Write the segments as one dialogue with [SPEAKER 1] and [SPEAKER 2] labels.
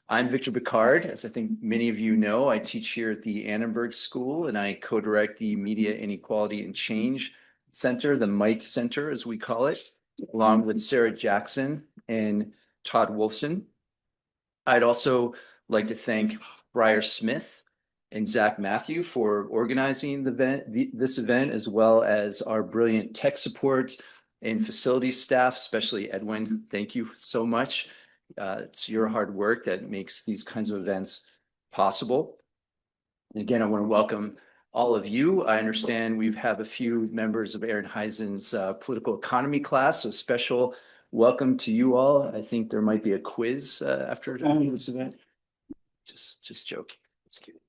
[SPEAKER 1] I'm Victor Picard. As I think many of you know, I teach here at the Annenberg School, and I co-direct the Media Inequality and Change Center, the Mike Center, as we call it, along with Sarah Jackson and Todd Wolfson. I'd also like to thank Briar Smith and Zach Matthew for organizing this event, as well as our brilliant tech support and facilities staff, especially Edwin. Thank you so much. It's your hard work that makes these kinds of events possible. And again, I want to welcome all of you. I understand we have a few members of Aaron Heisen's political economy class, so special welcome to you all. I think there might be a quiz after this event. Just joking. It's cute.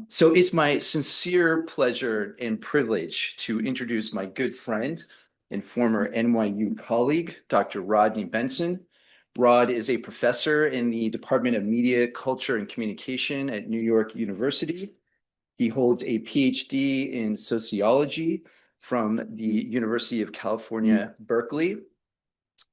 [SPEAKER 1] So it's my sincere pleasure and privilege to introduce my good friend and former NYU colleague, Dr. Rodney Benson. Rod is a professor in the Department of Media, Culture, and Communication at New York University. He holds a PhD in sociology from the University of California, Berkeley.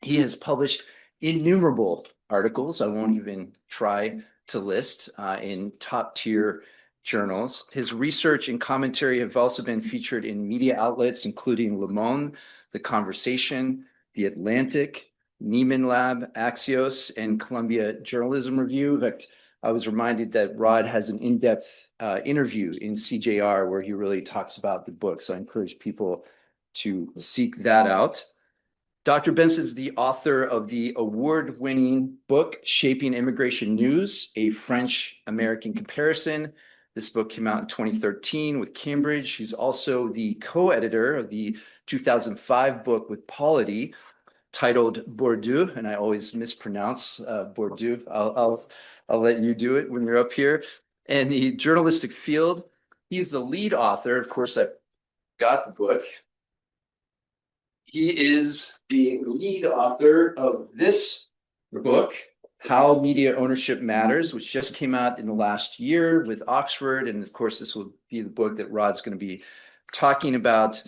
[SPEAKER 1] He has published innumerable articles, I won't even try to list, in top-tier journals. His research and commentary have also been featured in media outlets, including Le Monde, The Conversation, The Atlantic, Nieman Lab, Axios, and Columbia Journalism Review. In fact, I was reminded that Rod has an in-depth interview in CJR where he really talks about the book. So I encourage people to seek that out. Dr. Benson is the author of the award-winning book, Shaping Immigration News, a French-American comparison. This book came out in 2013 with Cambridge. He's also the co-editor of the 2005 book with Polity, titled Bordeaux, and I always mispronounce Bordeaux. I'll let you do it when you're up here. And the journalistic field, he's the lead author. Of course, I got the book. He is the lead author of this book, How Media Ownership Matters, which just came out in the last year with Oxford. And of course, this will be the book that Rod's going to be talking about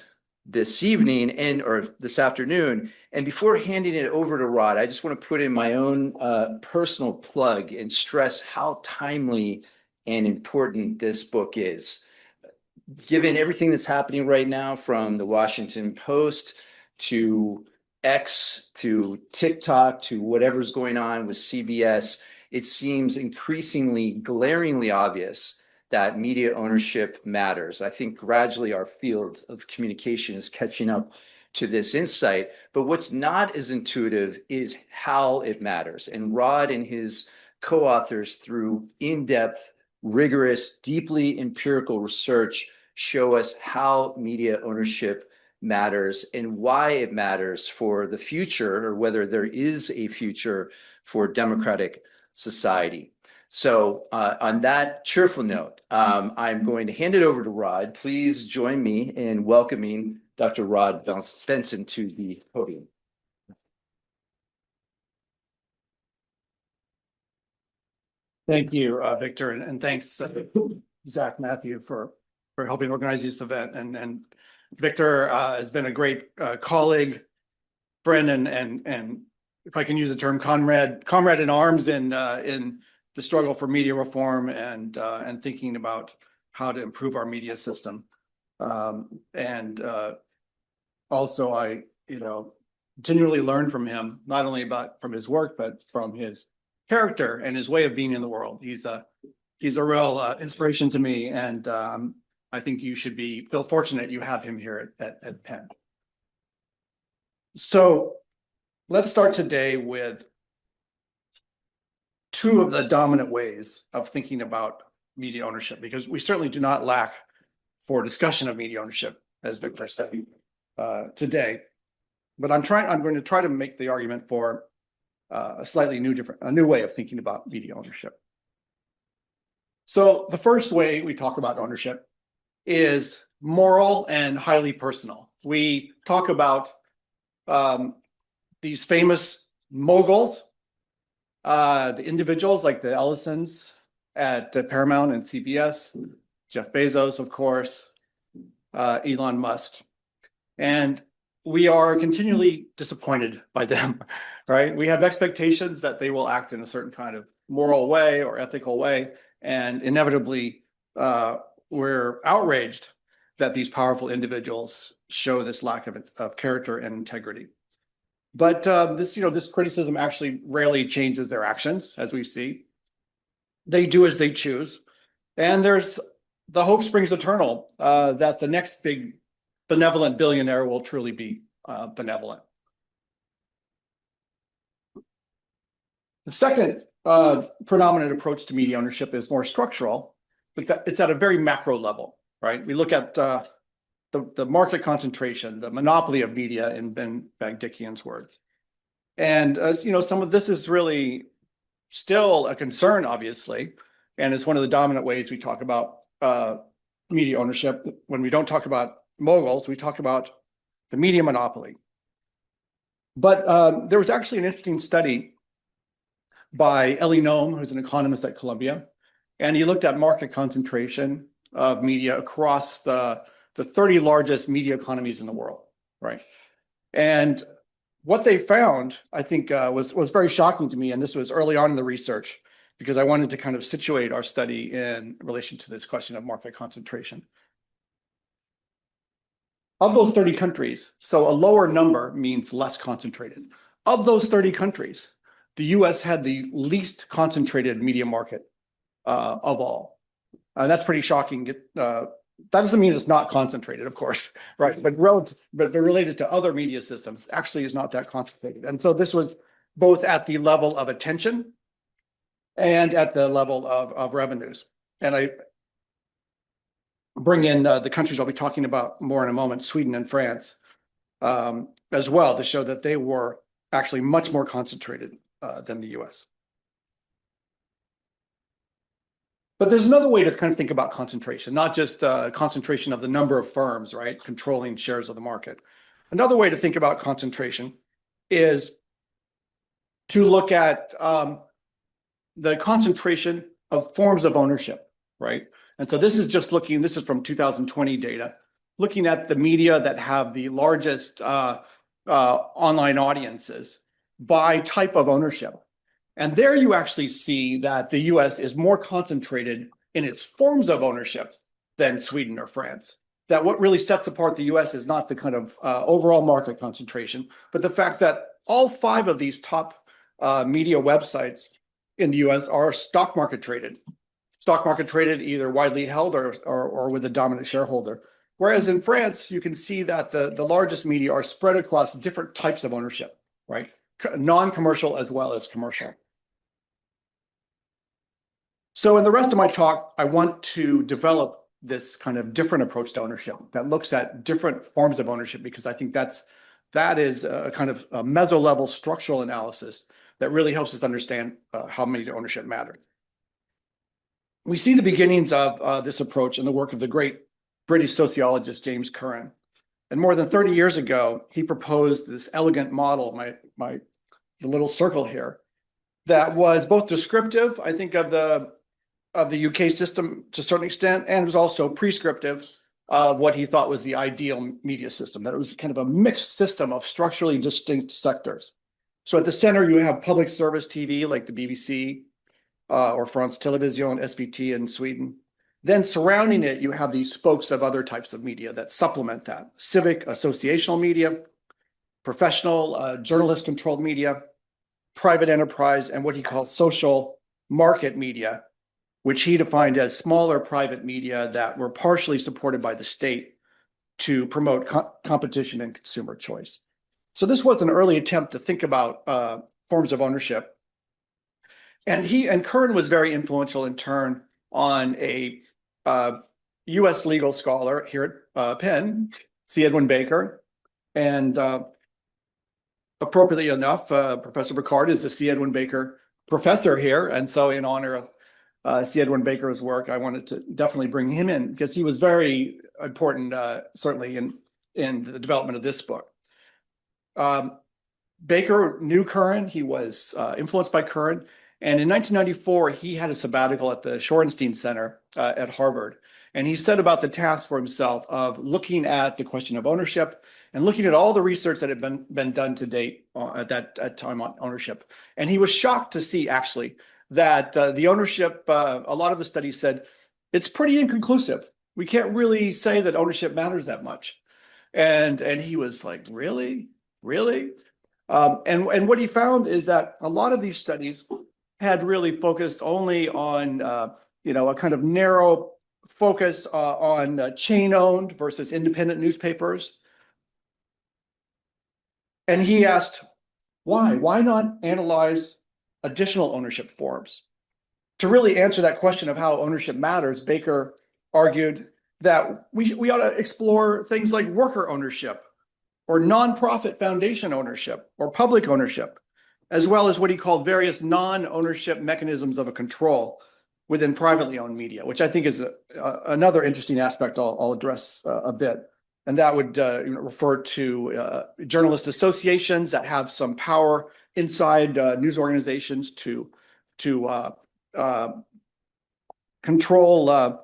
[SPEAKER 1] this evening or this afternoon. And before handing it over to Rod, I just want to put in my own personal plug and stress how timely and important this book is. Given everything that's happening right now, from the Washington Post to X to TikTok to whatever's going on with CBS, it seems increasingly glaringly obvious that media ownership matters. I think gradually our field of communication is catching up to this insight, but what's not as intuitive is how it matters. And Rod and his co-authors, through in-depth, rigorous, deeply empirical research, show us how media ownership matters and why it matters for the future, or whether there is a future for democratic society. So on that cheerful note, I'm going to hand it over to Rod. Please join me in welcoming Dr. Rod Benson to the podium.
[SPEAKER 2] Thank you, Victor, and thanks, Zach Matthew, for helping organize this event. And Victor has been a great colleague, friend, and if I can use the term, comrade in arms in the struggle for media reform and thinking about how to improve our media system. Also, I continually learn from him, not only from his work, but from his character and his way of being in the world. He's a real inspiration to me, and I think you should feel fortunate you have him here at Penn. So let's start today with two of the dominant ways of thinking about media ownership, because we certainly do not lack for discussion of media ownership, as Victor said today. But I'm going to try to make the argument for a slightly new way of thinking about media ownership. So the first way we talk about ownership is moral and highly personal. We talk about these famous moguls, the individuals like the Ellisons at Paramount and CBS, Jeff Bezos, of course, Elon Musk. And we are continually disappointed by them, right? We have expectations that they will act in a certain kind of moral way or ethical way, and inevitably, we're outraged that these powerful individuals show this lack of character and integrity. But this criticism actually rarely changes their actions, as we see. They do as they choose, and there's the hope springs eternal that the next big benevolent billionaire will truly be benevolent. The second predominant approach to media ownership is more structural, but it's at a very macro level, right? We look at the market concentration, the monopoly of media, in Ben Bagdickian's words. And some of this is really still a concern, obviously, and it's one of the dominant ways we talk about media ownership. When we don't talk about moguls, we talk about the media monopoly. But there was actually an interesting study by Elie Noam, who's an economist at Columbia, and he looked at market concentration of media across the 30 largest media economies in the world, right? And what they found, I think, was very shocking to me, and this was early on in the research, because I wanted to kind of situate our study in relation to this question of market concentration. Of those 30 countries, so a lower number means less concentrated. Of those 30 countries, the US had the least concentrated media market of all. That's pretty shocking. That doesn't mean it's not concentrated, of course, right? But related to other media systems, actually is not that concentrated. And so this was both at the level of attention and at the level of revenues. And I bring in the countries I'll be talking about more in a moment, Sweden and France, as well, to show that they were actually much more concentrated than the US. But there's another way to kind of think about concentration, not just concentration of the number of firms, right, controlling shares of the market. Another way to think about concentration is to look at the concentration of forms of ownership, right? And so this is from 2020 data, looking at the media that have the largest online audiences by type of ownership. And there you actually see that the US is more concentrated in its forms of ownership than Sweden or France. That what really sets apart the US is not the kind of overall market concentration, but the fact that all 5 of these top media websites in the US are stock market traded either widely held or with a dominant shareholder. Whereas in France, you can see that the largest media are spread across different types of ownership, right? Non-commercial as well as commercial. So in the rest of my talk, I want to develop this kind of different approach to ownership that looks at different forms of ownership, because I think that is a kind of a meso-level structural analysis that really helps us understand how media ownership matters. We see the beginnings of this approach in the work of the great British sociologist James Curran. And more than 30 years ago, he proposed this elegant model, the little circle here, that was both descriptive, I think, of the UK system to a certain extent, and was also prescriptive of what he thought was the ideal media system, that it was kind of a mixed system of structurally distinct sectors. So at the center, you have public service TV like the BBC or France Television, SVT in Sweden. Then surrounding it, you have these spokes of other types of media that supplement that. Civic, associational media, professional, journalist-controlled media, private enterprise, and what he calls social market media, which he defined as smaller private media that were partially supported by the state to promote competition and consumer choice. So this was an early attempt to think about forms of ownership. And Curran was very influential in turn on a US legal scholar here at Penn, C. Edwin Baker. And appropriately enough, Professor Picard is a C. Edwin Baker professor here. And so in honor of C. Edwin Baker's work, I wanted to definitely bring him in because he was very important, certainly in the development of this book. Baker knew Curran. He was influenced by Curran. And in 1994, he had a sabbatical at the Shorenstein Center at Harvard. And he set about the task for himself of looking at the question of ownership and looking at all the research that had been done to date at that time on ownership. And he was shocked to see actually that the ownership, a lot of the studies said it's pretty inconclusive. We can't really say that ownership matters that much. And he was like, really? And what he found is that a lot of these studies had really focused only on, a kind of narrow focus on chain-owned versus independent newspapers. And he asked, why? Why not analyze additional ownership forms? To really answer that question of how ownership matters, Baker argued that we ought to explore things like worker ownership or nonprofit foundation ownership or public ownership, as well as what he called various non-ownership mechanisms of a control within privately owned media, which I think is another interesting aspect I'll address a bit. And that would refer to journalist associations that have some power inside news organizations to control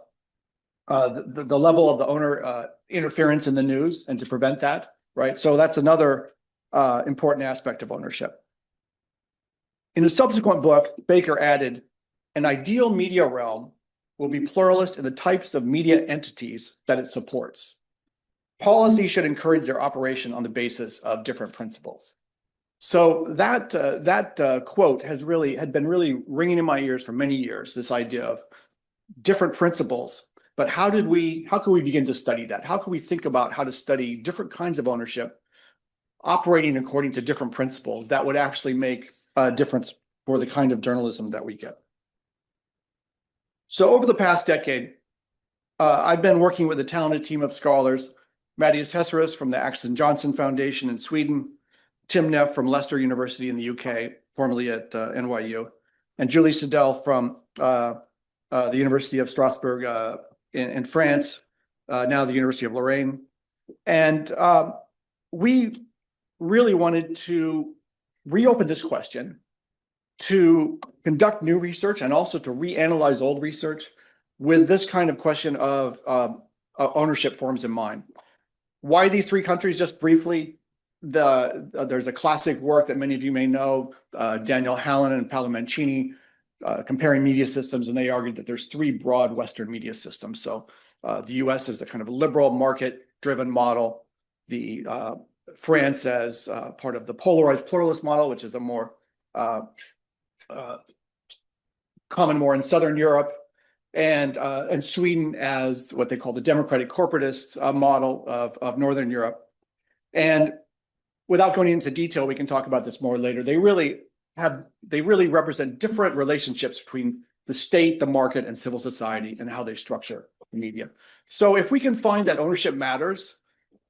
[SPEAKER 2] the level of the owner interference in the news and to prevent that, right? So that's another important aspect of ownership. In a subsequent book, Baker added, an ideal media realm will be pluralist in the types of media entities that it supports. Policy should encourage their operation on the basis of different principles. So that quote had been really ringing in my ears for many years, this idea of different principles. But how can we begin to study that? How can we think about how to study different kinds of ownership operating according to different principles that would actually make a difference for the kind of journalism that we get? So over the past decade, I've been working with a talented team of scholars, Mattias Hesseris from the Axel Johnson Foundation in Sweden, Tim Neff from Leicester University in the UK, formerly at NYU, and Julie Siddell from the University of Strasbourg in France, now the University of Lorraine. And we really wanted to reopen this question, to conduct new research and also to reanalyze old research with this kind of question of ownership forms in mind. Why these three countries? Just briefly, there's a classic work that many of you may know, Daniel Hallen and Paolo Mancini, comparing media systems, and they argued that there's three broad Western media systems. So the US is the kind of liberal market-driven model, the France as part of the polarized pluralist model, which is a more common more in Southern Europe, and Sweden as what they call the democratic corporatist model of Northern Europe. And without going into detail, we can talk about this more later. They really represent different relationships between the state, the market, and civil society, and how they structure the media. So if we can find that ownership matters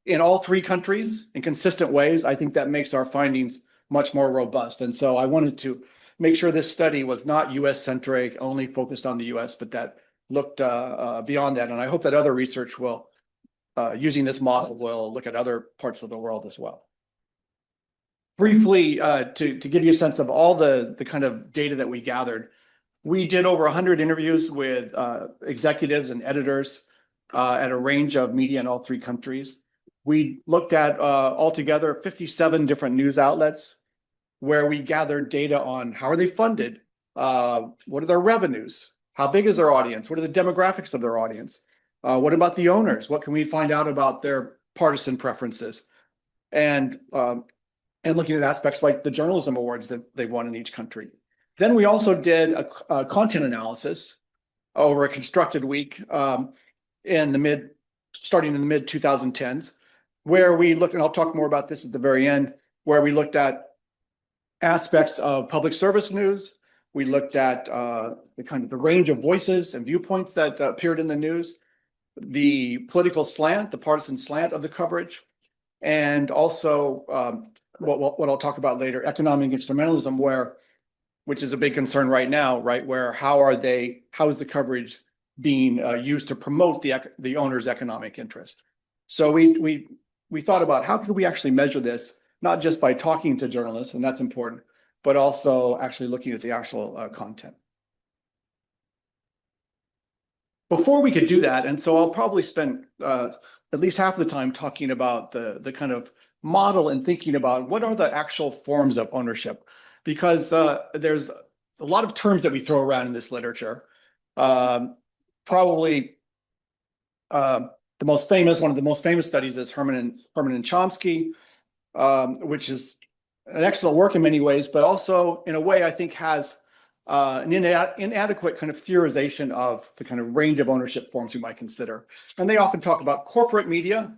[SPEAKER 2] in all three countries in consistent ways, I think that makes our findings much more robust. And so I wanted to make sure this study was not US-centric, only focused on the US, but that looked beyond that. And I hope that other research will, using this model, will look at other parts of the world as well. Briefly, to give you a sense of all the kind of data that we gathered, we did over 100 interviews with executives and editors at a range of media in all three countries. We looked at altogether 57 different news outlets where we gathered data on how are they funded, what are their revenues, how big is their audience, what are the demographics of their audience, what about the owners, what can we find out about their partisan preferences, and looking at aspects like the journalism awards that they won in each country. Then we also did a content analysis over a constructed week starting in the mid 2010s, where we looked, and I'll talk more about this at the very end, where we looked at aspects of public service news. We looked at the range of voices and viewpoints that appeared in the news, the political slant, the partisan slant of the coverage, and also what I'll talk about later, economic instrumentalism, which is a big concern right now, right? Where how is the coverage being used to promote the owner's economic interest? So we thought about how could we actually measure this, not just by talking to journalists, and that's important, but also actually looking at the actual content. before we could do that, and so I'll probably spend at least half of the time talking about the kind of model and thinking about what are the actual forms of ownership, because there's a lot of terms that we throw around in this literature. Probably the most famous, one of the most famous studies is Herman and Chomsky, which is an excellent work in many ways, but also in a way I think has an inadequate kind of theorization of the kind of range of ownership forms we might consider. And they often talk about corporate media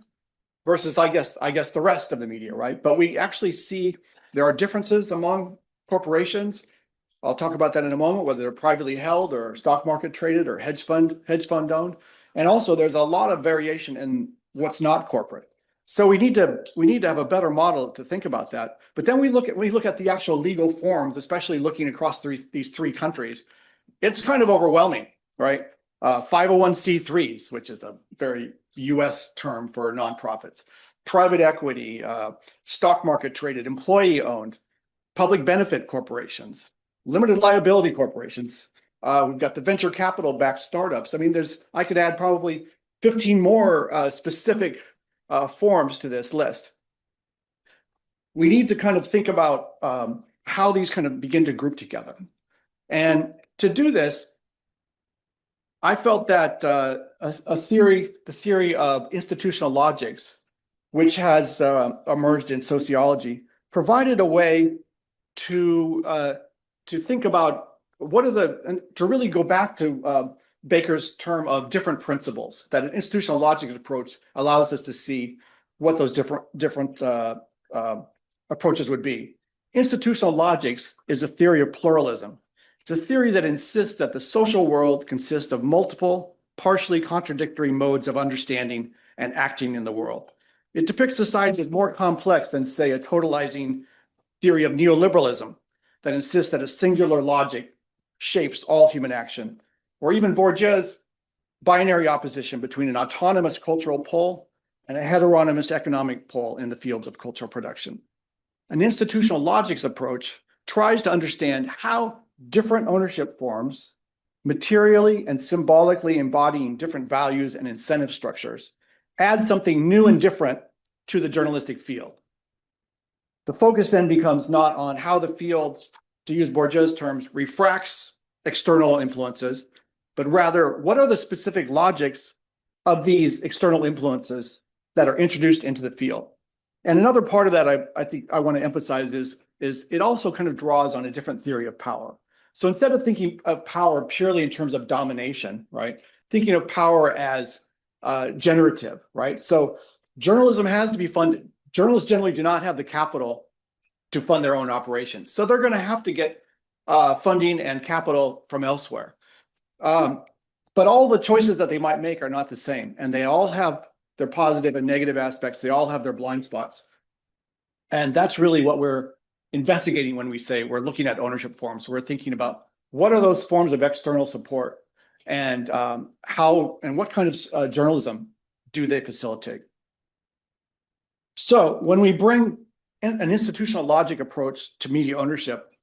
[SPEAKER 2] versus, I guess the rest of the media, right? But we actually see there are differences among corporations. I'll talk about that in a moment, whether they're privately held or stock market traded or hedge fund owned. And also there's a lot of variation in what's not corporate. So we need to have a better model to think about that. But then we look at the actual legal forms, especially looking across these three countries. It's kind of overwhelming, right? 501c3s, which is a very US term for nonprofits, private equity, stock market traded, employee owned, public benefit corporations, limited liability corporations. We've got the venture capital backed startups. I mean, I could add probably 15 more specific forms to this list. We need to kind of think about how these kind of begin to group together. And to do this, I felt that the theory of institutional logics, which has emerged in sociology, provided a way to think about to really go back to Baker's term of different principles, that an institutional logic approach allows us to see what those different approaches would be. Institutional logics is a theory of pluralism. It's a theory that insists that the social world consists of multiple, partially contradictory modes of understanding and acting in the world. It depicts society as more complex than, say, a totalizing theory of neoliberalism that insists that a singular logic shapes all human action, or even Bourdieu's binary opposition between an autonomous cultural pole and a heteronymous economic pole in the fields of cultural production. An institutional logics approach tries to understand how different ownership forms, materially and symbolically embodying different values and incentive structures, add something new and different to the journalistic field. The focus then becomes not on how the field, to use Bourdieu's terms, refracts external influences, but rather what are the specific logics of these external influences that are introduced into the field. And another part of that I think I want to emphasize is it also kind of draws on a different theory of power. So instead of thinking of power purely in terms of domination, right, thinking of power as generative, right? So journalism has to be funded. Journalists generally do not have the capital to fund their own operations. So they're going to have to get funding and capital from elsewhere. But all the choices that they might make are not the same. And they all have their positive and negative aspects. They all have their blind spots. And that's really what we're investigating when we say we're looking at ownership forms. We're thinking about what are those forms of external support and how and what kind of journalism do they facilitate? So when we bring an institutional logic approach to media ownership,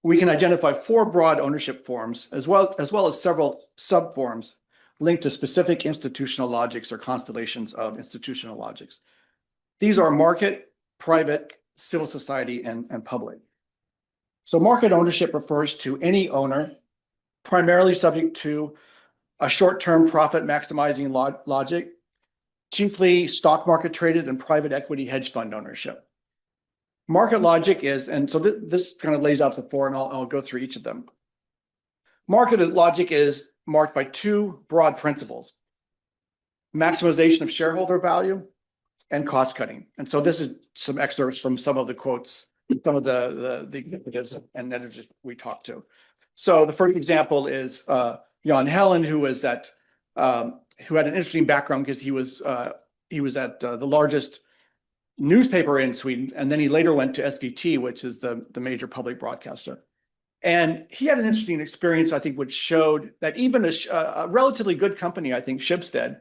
[SPEAKER 2] we can identify 4 broad ownership forms as well as several subforms linked to specific institutional logics or constellations of institutional logics. These are market, private, civil society, and public. So market ownership refers to any owner primarily subject to a short-term profit maximizing logic, chiefly stock market traded and private equity hedge fund ownership. Market logic is, and so this kind of lays out the 4, and I'll go through each of them. Market logic is marked by 2 broad principles: maximization of shareholder value and cost cutting. And so this is some excerpts from some of the quotes, some of the executives and editors we talked to. So the first example is Jan Helen, who had an interesting background because he was at the largest newspaper in Sweden, and then he later went to SVT, which is the major public broadcaster. And he had an interesting experience, I think, which showed that even a relatively good company, I think Schibsted,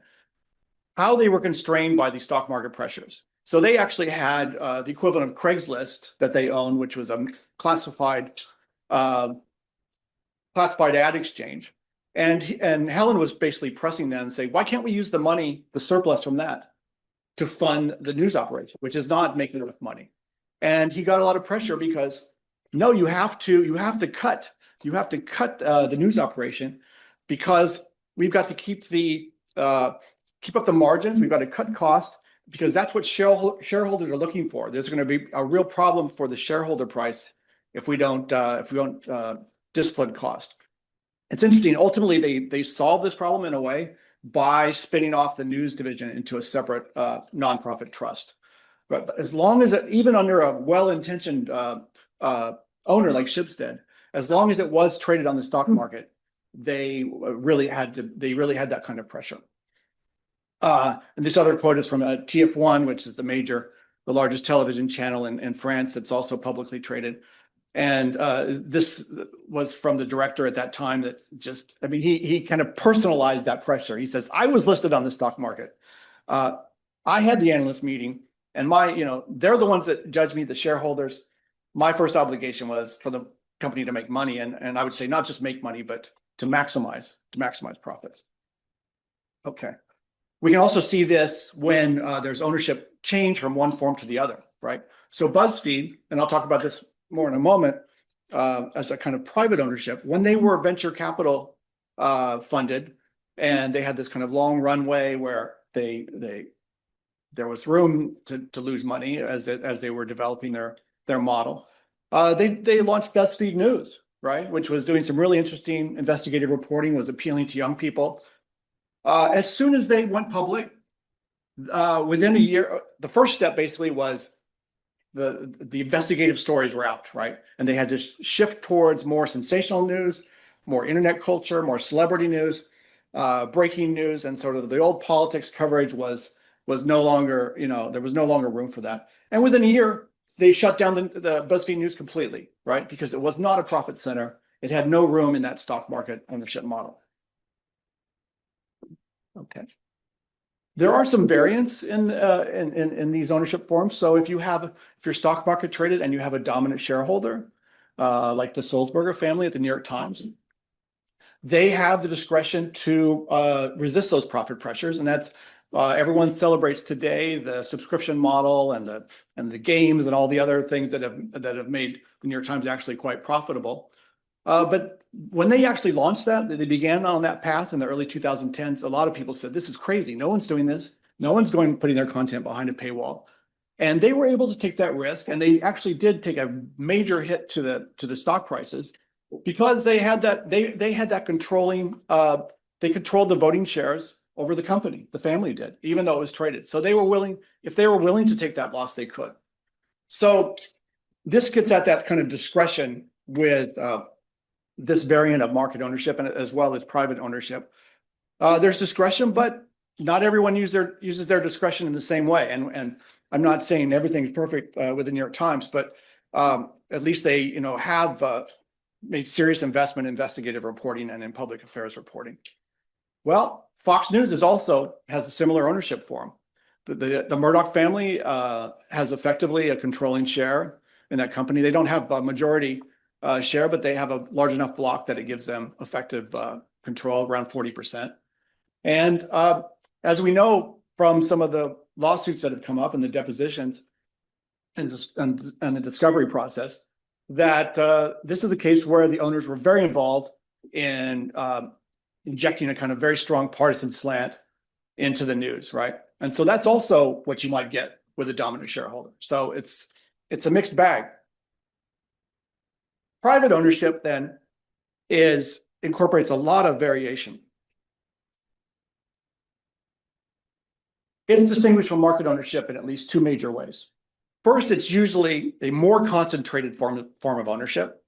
[SPEAKER 2] how they were constrained by the stock market pressures. So they actually had the equivalent of Craigslist that they owned, which was a classified ad exchange. And Helen was basically pressing them and saying, why can't we use the money, the surplus from that, to fund the news operation, which is not making enough money? And he got a lot of pressure because no, you have to cut the news operation because we've got to keep up the margins. We've got to cut costs because that's what shareholders are looking for. There's going to be a real problem for the shareholder price if we don't discipline cost. It's interesting. Ultimately, they solve this problem in a way by spinning off the news division into a separate nonprofit trust. But as long as even under a well-intentioned owner like Shipstead, as long as it was traded on the stock market, they really had that kind of pressure. And this other quote is from TF1, which is the largest television channel in France that's also publicly traded. And this was from the director at that time that he kind of personalized that pressure. He says, I was listed on the stock market. I had the analyst meeting and they're the ones that judge me, the shareholders. My first obligation was for the company to make money. And I would say not just make money, but to maximize profits. Okay. We can also see this when there's ownership change from one form to the other, right? So BuzzFeed, and I'll talk about this more in a moment, as a kind of private ownership, when they were venture capital funded, and they had this kind of long runway where there was room to lose money as they were developing their model. They launched BuzzFeed News, right, which was doing some really interesting investigative reporting, was appealing to young people. As soon as they went public, within a year, the first step basically was the investigative stories were out, right? And they had to shift towards more sensational news, more internet culture, more celebrity news, breaking news, and sort of the old politics coverage was no longer, there was no longer room for that. And within a year, they shut down the BuzzFeed News completely, right? Because it was not a profit center. It had no room in that stock market ownership model. Okay. There are some variants in these ownership forms. So if you're stock market traded and you have a dominant shareholder, like the Sulzberger family at the New York Times, they have the discretion to resist those profit pressures, and that's everyone celebrates today the subscription model and the games and all the other things that have made the New York Times actually quite profitable. But when they actually launched they began on that path in the early 2010s. A lot of people said, this is crazy. No one's doing this. No one's putting their content behind a paywall. And they were able to take that risk. And they actually did take a major hit to the stock prices because they had that controlling, they controlled the voting shares over the company. The family did, even though it was traded. So if they were willing to take that loss, they could. So this gets at that kind of discretion with this variant of market ownership and as well as private ownership. There's discretion, but not everyone uses their discretion in the same way. And I'm not saying everything's perfect with the New York Times, but at least they have made serious investment in investigative reporting and in public affairs reporting. Well, Fox News has a similar ownership form. The Murdoch family has effectively a controlling share in that company. They don't have a majority share, but they have a large enough block that it gives them effective control, around 40%. And as we know from some of the lawsuits that have come up in the depositions and the discovery process, that this is the case where the owners were very involved in injecting a kind of very strong partisan slant into the news, right? And so that's also what you might get with a dominant shareholder. So it's a mixed bag. Private ownership then incorporates a lot of variation. It's distinguished from market ownership in at least two major ways. First, it's usually a more concentrated form of ownership.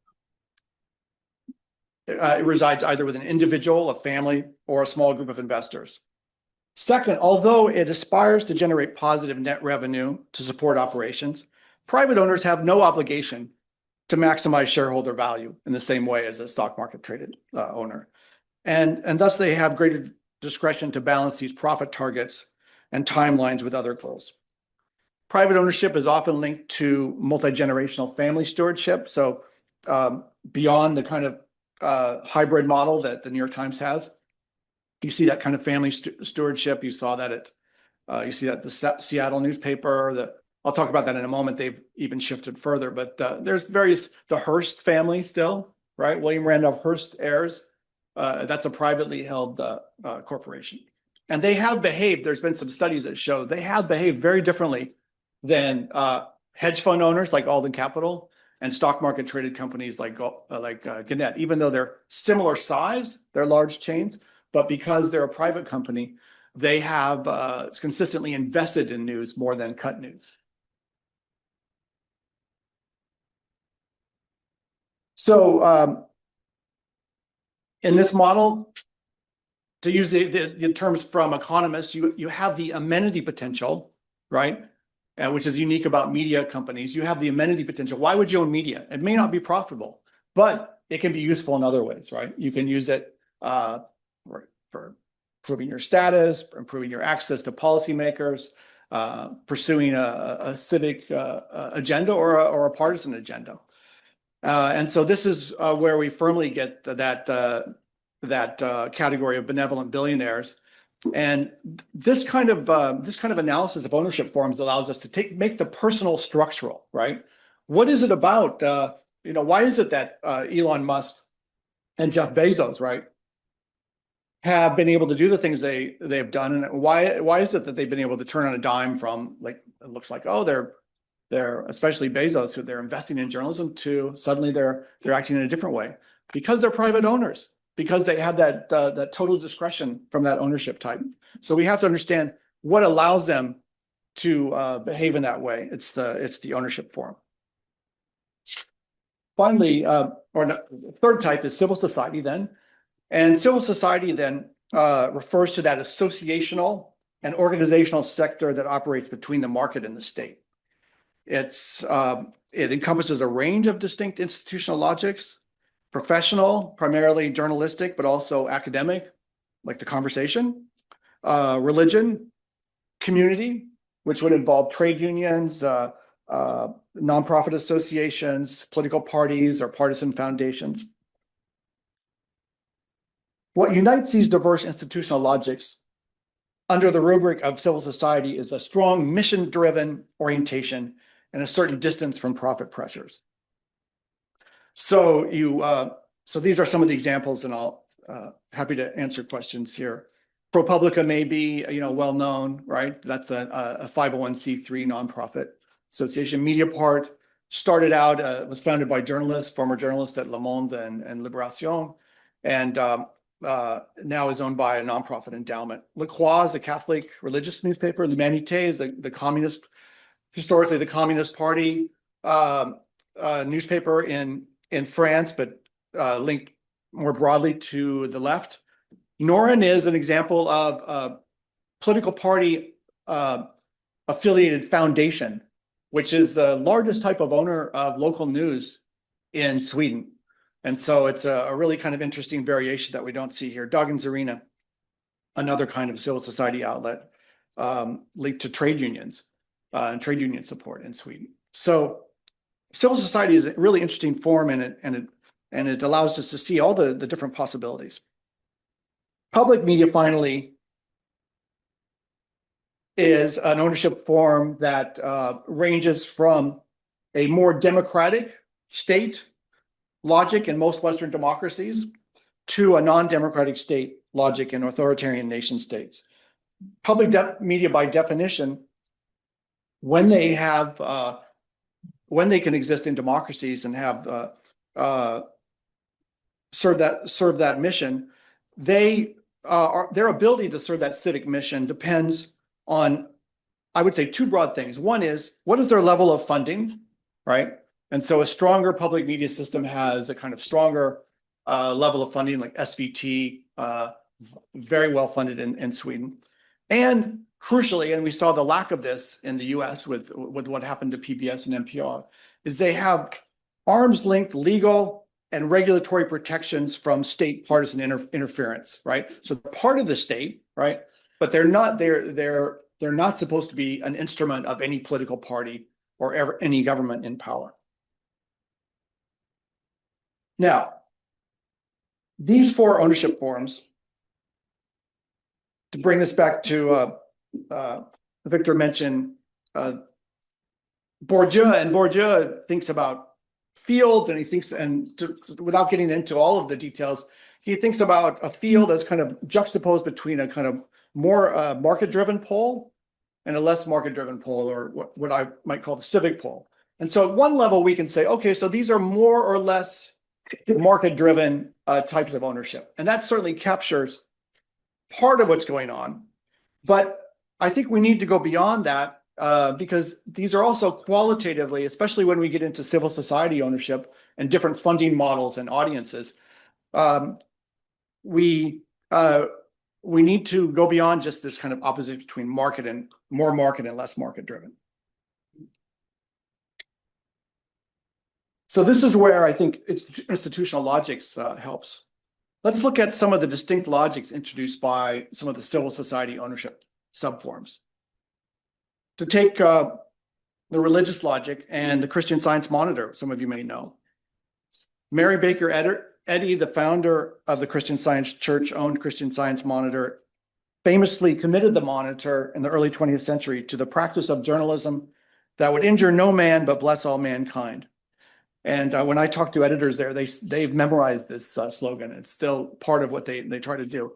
[SPEAKER 2] It resides either with an individual, a family, or a small group of investors. Second, although it aspires to generate positive net revenue to support operations, private owners have no obligation to maximize shareholder value in the same way as a stock market traded owner. And thus they have greater discretion to balance these profit targets and timelines with other goals. Private ownership is often linked to multi-generational family stewardship. So beyond the kind of hybrid model that the New York Times has. You see that kind of family stewardship. You saw that you see that the Seattle newspaper. I'll talk about that in a moment. They've even shifted further, but there's the Hearst family still, right? William Randolph Hearst heirs. That's a privately held corporation. And they have behaved, there's been some studies that show they have behaved very differently than hedge fund owners like Alden Capital and stock market traded companies like Gannett. Even though they're similar size, they're large chains, but because they're a private company, they have consistently invested in news more than cut news. So in this model, to use the terms from economists, you have the amenity potential, right? Which is unique about media companies. You have the amenity potential. Why would you own media? It may not be profitable, but it can be useful in other ways, right? You can use it for improving your status, improving your access to policymakers, pursuing a civic agenda or a partisan agenda. And so this is where we firmly get that category of benevolent billionaires. And this kind of analysis of ownership forms allows us to make the personal structural, right? What is it about? Why is it that Elon Musk and Jeff Bezos, right, have been able to do the things they've done, and why is it that they've been able to turn on a dime from, like, it looks like, oh, they're especially Bezos, who they're investing in journalism, to suddenly they're acting in a different way because they're private owners, because they have that total discretion from that ownership type. So we have to understand what allows them to behave in that way. It's the ownership form. Finally, third type is civil society then. And civil society then refers to that associational and organizational sector that operates between the market and the state. It encompasses a range of distinct institutional logics: professional, primarily journalistic, but also academic, like the conversation; religion; community, which would involve trade unions, nonprofit associations, political parties, or partisan foundations. What unites these diverse institutional logics under the rubric of civil society is a strong mission-driven orientation and a certain distance from profit pressures. So these are some of the examples, and I'll happy to answer questions here. ProPublica may be well known, right? That's a 501c3 nonprofit association. Mediapart started out, was founded by former journalists at Le Monde and Libération, and now is owned by a nonprofit endowment. La Croix is a Catholic religious newspaper. L'Humanité is historically the Communist Party newspaper in France, but linked more broadly to the left. Norin is an example of a political party affiliated foundation, which is the largest type of owner of local news in Sweden. And so it's a really kind of interesting variation that we don't see here. Dagens Arena, another kind of civil society outlet linked to trade unions and trade union support in Sweden. So civil society is a really interesting form, and it allows us to see all the different possibilities. Public media, finally, is an ownership form that ranges from a more democratic state logic in most Western democracies to a non-democratic state logic in authoritarian nation states. Public media, by definition, when they can exist in democracies and have serve that mission, their ability to serve that civic mission depends on, I would say, two broad things. One is, what is their level of funding, right? And so a stronger public media system has a kind of stronger level of funding, like SVT, very well funded in Sweden. And crucially, and we saw the lack of this in the US with what happened to PBS and NPR, is they have arm's length legal and regulatory protections from state partisan interference, right? So they're part of the state, right? But they're not supposed to be an instrument of any political party or any government in power. Now, these four ownership forms, to bring this back to Victor mentioned Bourdieu, and Bourdieu thinks about fields, and he thinks, without getting into all of the details, he thinks about a field as kind of juxtaposed between a kind of more market-driven pole and a less market-driven pole, or what I might call the civic pole. And so at one level, we can say, okay, so these are more or less market-driven types of ownership. And that certainly captures part of what's going on. But I think we need to go beyond that because these are also qualitatively, especially when we get into civil society ownership and different funding models and audiences, we need to go beyond just this kind of opposite between market and more market and less market driven. So this is where I think institutional logics helps. Let's look at some of the distinct logics introduced by some of the civil society ownership subforms. To take the religious logic and the Christian Science Monitor, some of you may know. Mary Baker Eddy, the founder of the Christian Science Church-owned Christian Science Monitor, famously committed the Monitor in the early 20th century to the practice of journalism that would injure no man but bless all mankind. And when I talk to editors there, they've memorized this slogan. It's still part of what they try to do.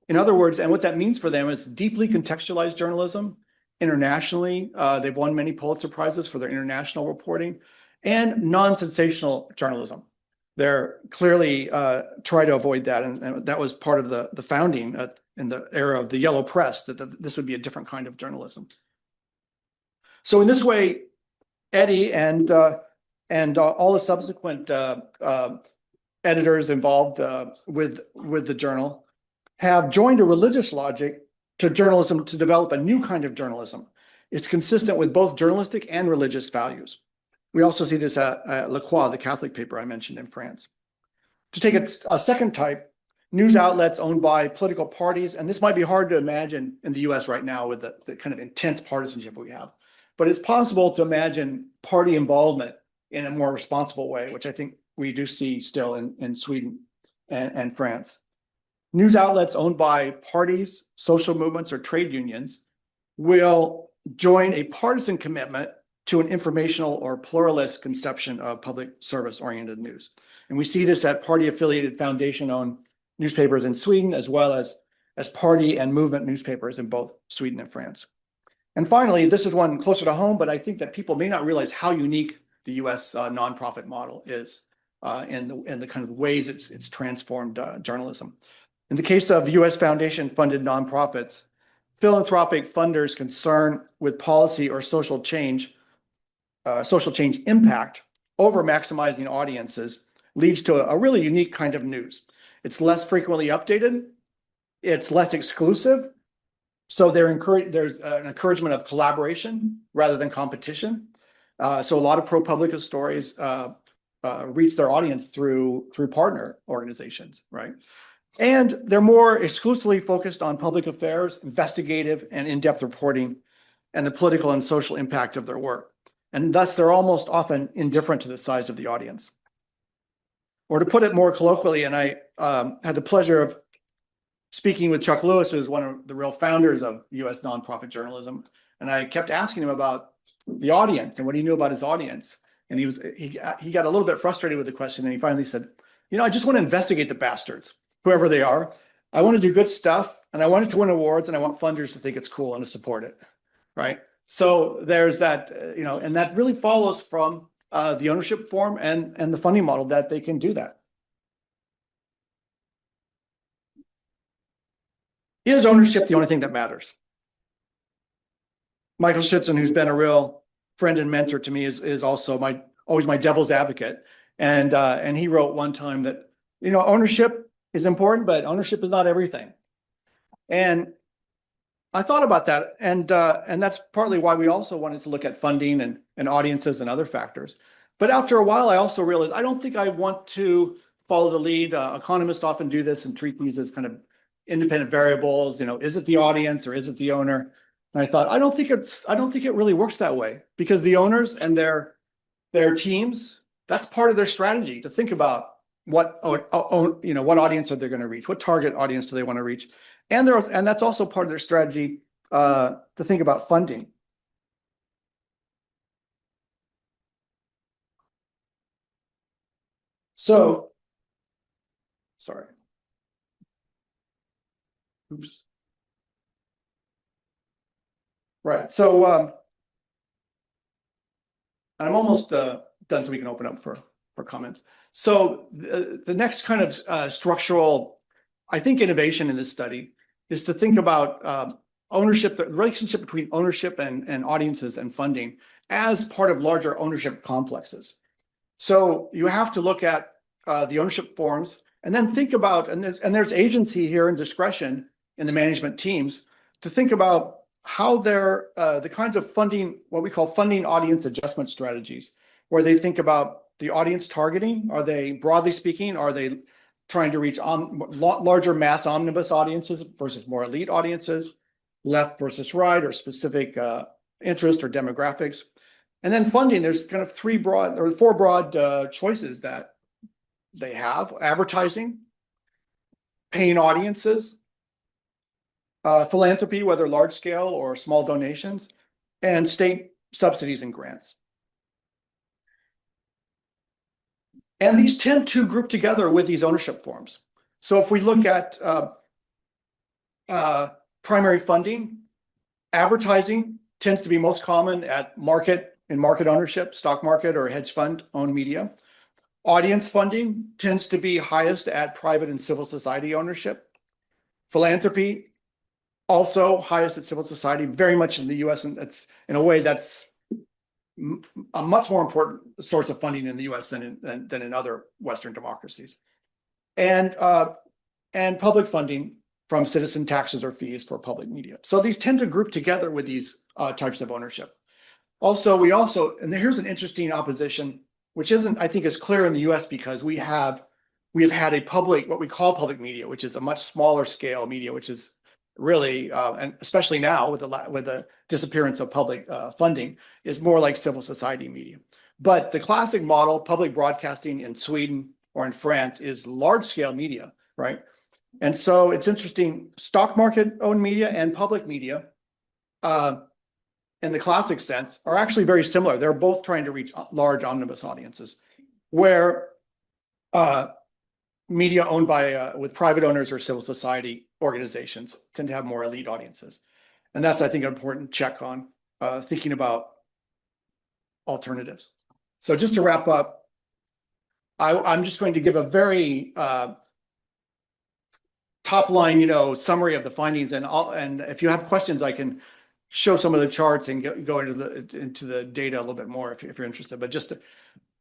[SPEAKER 2] In other words, and what that means for them is deeply contextualized journalism. Internationally, they've won many Pulitzer Prizes for their international reporting, and non-sensational journalism. They're clearly try to avoid that, and that was part of the founding in the era of the yellow press, that this would be a different kind of journalism. So in this way, Eddy and all the subsequent editors involved with the journal have joined a religious logic to journalism to develop a new kind of journalism. It's consistent with both journalistic and religious values. We also see this at La Croix, the Catholic paper I mentioned in France. To take a second type, news outlets owned by political parties, and this might be hard to imagine in the US right now with the kind of intense partisanship we have, but it's possible to imagine party involvement in a more responsible way, which I think we do see still in Sweden and France. News outlets owned by parties, social movements, or trade unions will join a partisan commitment to an informational or pluralist conception of public service-oriented news. And we see this at party-affiliated foundation-owned newspapers in Sweden, as well as party and movement newspapers in both Sweden and France. And finally, this is one closer to home, but I think that people may not realize how unique the US nonprofit model is in the kind of ways it's transformed journalism. In the case of US foundation-funded nonprofits, philanthropic funders concerned with policy or social change impact over maximizing audiences leads to a really unique kind of news. It's less frequently updated, it's less exclusive, so there's an encouragement of collaboration rather than competition. So a lot of ProPublica stories reach their audience through partner organizations, right? And they're more exclusively focused on public affairs, investigative and in-depth reporting, and the political and social impact of their work. And thus, they're almost often indifferent to the size of the audience. Or to put it more colloquially, and I had the pleasure of speaking with Chuck Lewis, who's one of the real founders of US nonprofit journalism, and I kept asking him about the audience and what he knew about his audience. And he got a little bit frustrated with the question, and he finally said, I just want to investigate the bastards, whoever they are. I want to do good stuff, and I want it to win awards, and I want funders to think it's cool and to support it, right? So there's that, and that really follows from the ownership form and the funding model that they can do that. Is ownership the only thing that matters? Michael Schützen, who's been a real friend and mentor to me, is also always my devil's advocate. And he wrote one time that, ownership is important, but ownership is not everything. And I thought about that, and that's partly why we also wanted to look at funding and audiences and other factors. But after a while, I also realized I don't think I want to follow the lead. Economists often do this and treat these as kind of independent variables. Is it the audience or is it the owner? And I thought, I don't think it really works that way, because the owners and their teams, that's part of their strategy to think about, what what audience are they going to reach? What target audience do they want to reach? And that's also part of their strategy to think about funding. So, sorry. Oops. Right. So I'm almost done, so we can open up for comments. So the next kind of structural, I think, innovation in this study is to think about ownership, the relationship between ownership and audiences and funding as part of larger ownership complexes. So you have to look at the ownership forms and then think about, and there's agency here and discretion in the management teams to think about how they're the kinds of funding, what we call funding audience adjustment strategies, where they think about the audience targeting. Are they, broadly speaking, are they trying to reach larger mass omnibus audiences versus more elite audiences, left versus right, or specific interest or demographics? And then funding, there's kind of four broad choices that they have: advertising, paying audiences, philanthropy, whether large scale or small donations, and state subsidies and grants. And these tend to group together with these ownership forms. So if we look at primary funding, advertising tends to be most common at market ownership, stock market or hedge fund owned media. Audience funding tends to be highest at private and civil society ownership. Philanthropy also highest at civil society, very much in the US, and that's in a way that's a much more important source of funding in the US than in other Western democracies. And public funding from citizen taxes or fees for public media. So these tend to group together with these types of ownership. And here's an interesting opposition, which isn't, I think, as clear in the US because we have had what we call public media, which is a much smaller scale media, which is really, and especially now with the disappearance of public funding, is more like civil society media. But the classic model, public broadcasting in Sweden or in France, is large scale media, right? And so it's interesting, stock market owned media and public media, in the classic sense, are actually very similar. They're both trying to reach large omnibus audiences, where media owned by with private owners or civil society organizations tend to have more elite audiences. And that's, I think, an important check on thinking about alternatives. So just to wrap up, I'm just going to give a very top line, summary of the findings, and if you have questions, I can show some of the charts and go into the data a little bit more if you're interested. But just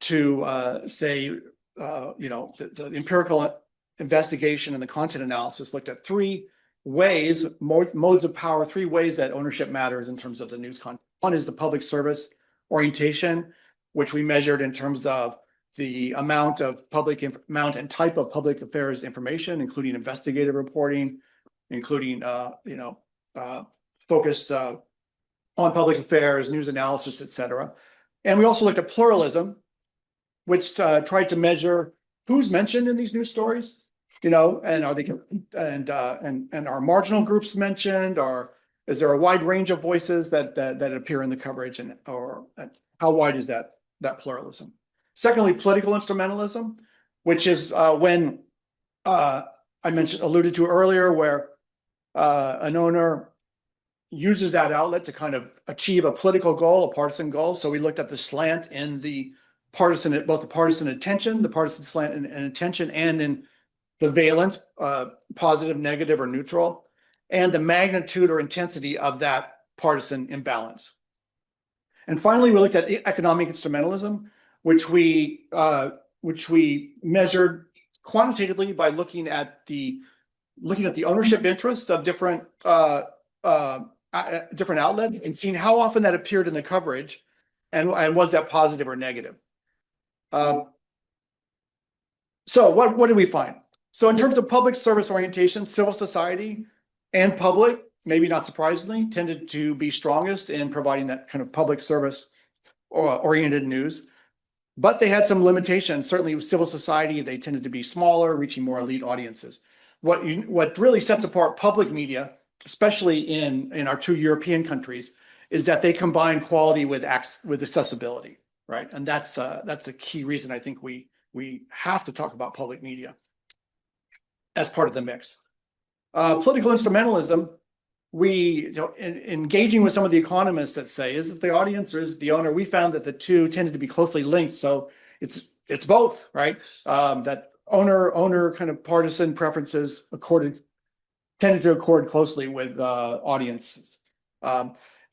[SPEAKER 2] to say, the empirical investigation and the content analysis looked at three ways, modes of power, three ways that ownership matters in terms of the news content. One is the public service orientation, which we measured in terms of the amount and type of public affairs information, including investigative reporting, including focused on public affairs, news analysis, et cetera. And we also looked at pluralism, which tried to measure who's mentioned in these news stories, and are they and are marginal groups mentioned, or is there a wide range of voices that appear in the coverage, and how wide is that pluralism? Secondly, political instrumentalism, which is when I alluded to earlier, where an owner uses that outlet to kind of achieve a political goal, a partisan goal. So we looked at the slant in the partisan, both the partisan attention, the partisan slant and attention, and in the valence, positive, negative, or neutral, and the magnitude or intensity of that partisan imbalance. And finally, we looked at economic instrumentalism, which we measured quantitatively by looking at the ownership interest of different outlets and seeing how often that appeared in the coverage, and was that positive or negative. So what did we find? So in terms of public service orientation, civil society and public, maybe not surprisingly, tended to be strongest in providing that kind of public service oriented news. but they had some limitations. Certainly with civil society, they tended to be smaller, reaching more elite audiences. What really sets apart public media, especially in our two European countries, is that they combine quality with accessibility, right? And that's a key reason I think we have to talk about public media as part of the mix. Political instrumentalism, engaging with some of the economists that say, is it the audience or is it the owner? We found that the two tended to be closely linked. So it's both, right? That owner kind of partisan preferences tended to accord closely with audiences.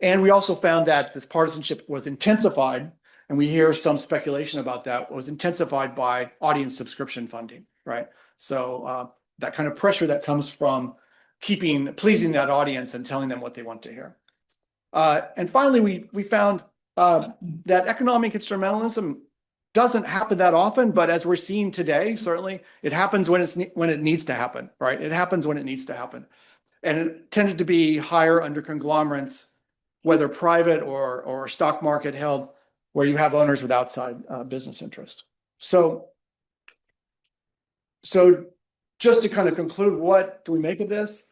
[SPEAKER 2] And we also found that this partisanship was intensified, and we hear some speculation about that, was intensified by audience subscription funding, right? So that kind of pressure that comes from pleasing that audience and telling them what they want to hear. And finally, we found that economic instrumentalism doesn't happen that often, but as we're seeing today, certainly it happens when it needs to happen, right? It happens when it needs to happen. And it tended to be higher under conglomerates, whether private or stock market held, where you have owners with outside business interest. So just to kind of conclude, what do we make of this?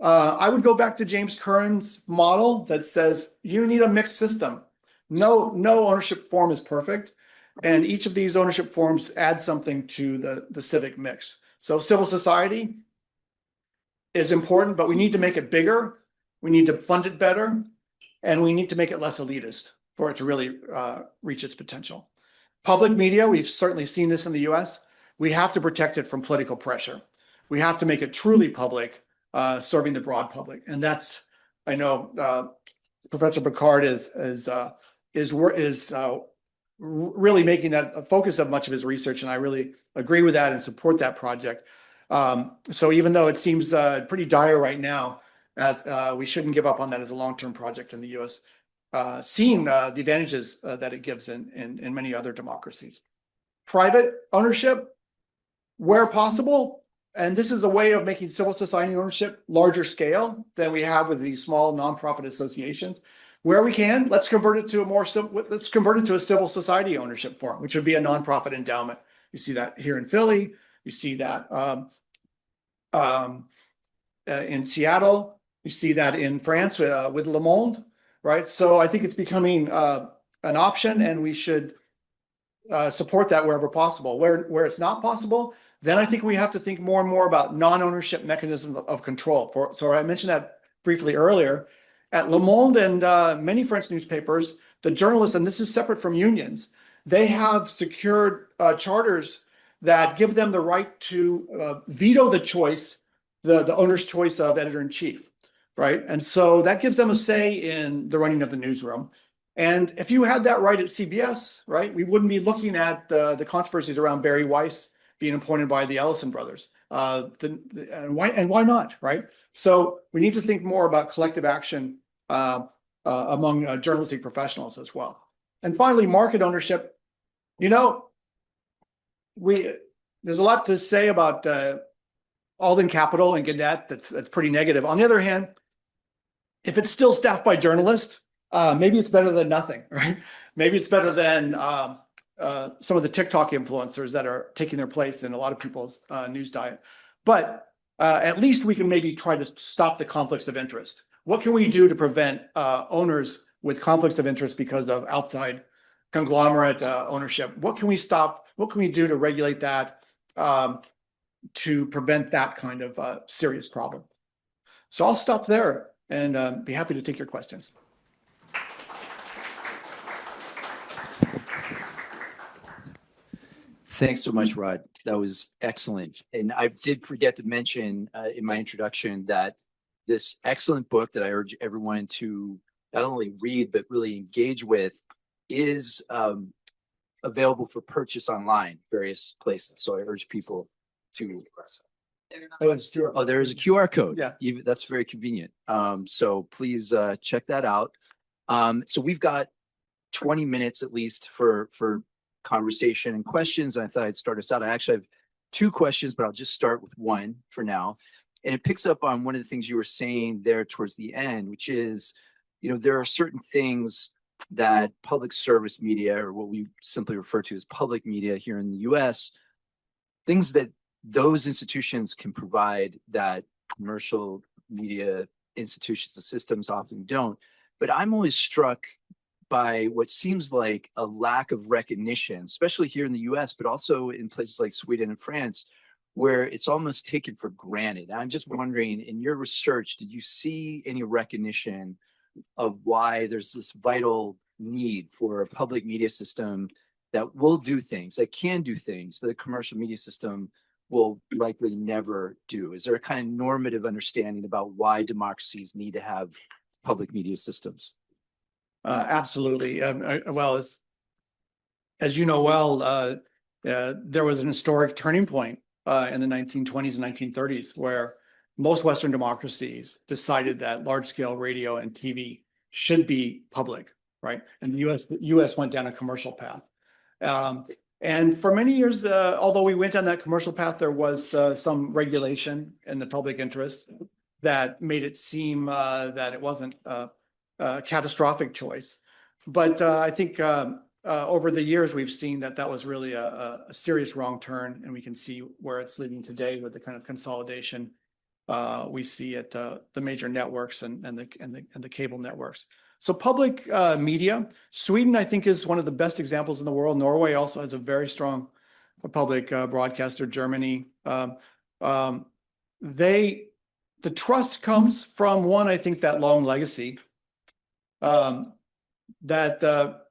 [SPEAKER 2] I would go back to James Curran's model that says you need a mixed system. No ownership form is perfect, and each of these ownership forms add something to the civic mix. So civil society is important, but we need to make it bigger. We need to fund it better, and we need to make it less elitist for it to really reach its potential. Public media, we've certainly seen this in the US. We have to protect it from political pressure. We have to make it truly public, serving the broad public. And that's, I know Professor Picard is really making that a focus of much of his research, and I really agree with that and support that project. So even though it seems pretty dire right now, as we shouldn't give up on that as a long-term project in the US, seeing the advantages that it gives in many other democracies. Private ownership, where possible, and this is a way of making civil society ownership larger scale than we have with these small nonprofit associations. Where we can, let's convert it to a civil society ownership form, which would be a nonprofit endowment. You see that here in Philly. You see that in Seattle. You see that in France with Le Monde, right? So I think it's becoming an option, and we should support that wherever possible. Where it's not possible, then I think we have to think more and more about non-ownership mechanisms of control. So I mentioned that briefly earlier. At Le Monde and many French newspapers, the journalists, and this is separate from unions, they have secured charters that give them the right to veto the choice, the owner's choice of editor-in-chief, right? And so that gives them a say in the running of the newsroom. And if you had that right at CBS, right, we wouldn't be looking at the controversies around Barry Weiss being appointed by the Ellison brothers. And why not, right? So we need to think more about collective action among journalistic professionals as well. And finally, market ownership. You know, there's a lot to say about Alden Capital and Gannett that's pretty negative. On the other hand, if it's still staffed by journalists, maybe it's better than nothing, right? Maybe it's better than some of the TikTok influencers that are taking their place in a lot of people's news diet. But at least we can maybe try to stop the conflicts of interest. What can we do to prevent owners with conflicts of interest because of outside conglomerate ownership? What can we stop? What can we do to regulate that to prevent that kind of serious problem? So I'll stop there and be happy to take your questions.
[SPEAKER 1] Thanks so much, Rod. That was excellent. And I did forget to mention in my introduction that this excellent book that I urge everyone to not only read, but really engage with is available for purchase online, various places. So I urge people to. Oh, there is a QR code.
[SPEAKER 2] Yeah.
[SPEAKER 1] That's very convenient. So please check that out. So we've got 20 minutes at least for conversation and questions. I thought I'd start us out. I actually have two questions, but I'll just start with one for now. And it picks up on one of the things you were saying there towards the end, which is, you know, there are certain things that public service media, or what we simply refer to as public media here in the US, things that those institutions can provide that commercial media institutions and systems often don't. But I'm always struck by what seems like a lack of recognition, especially here in the US, but also in places like Sweden and France, where it's almost taken for granted. I'm just wondering, in your research, did you see any recognition of why there's this vital need for a public media system that will do things, that can do things that a commercial media system will likely never do? Is there a kind of normative understanding about why democracies need to have public media systems?
[SPEAKER 2] Absolutely. Well, as you know well, there was an historic turning point in the 1920s and 1930s where most Western democracies decided that large-scale radio and TV should be public, right? And the US went down a commercial path. And for many years, although we went down that commercial path, there was some regulation in the public interest that made it seem that it wasn't a catastrophic choice. But I think over the years, we've seen that that was really a serious wrong turn, and we can see where it's leading today with the kind of consolidation we see at the major networks and the cable networks. So public media, Sweden, I think, is one of the best examples in the world. Norway also has a very strong public broadcaster. Germany, the trust comes from one, I think, that long legacy that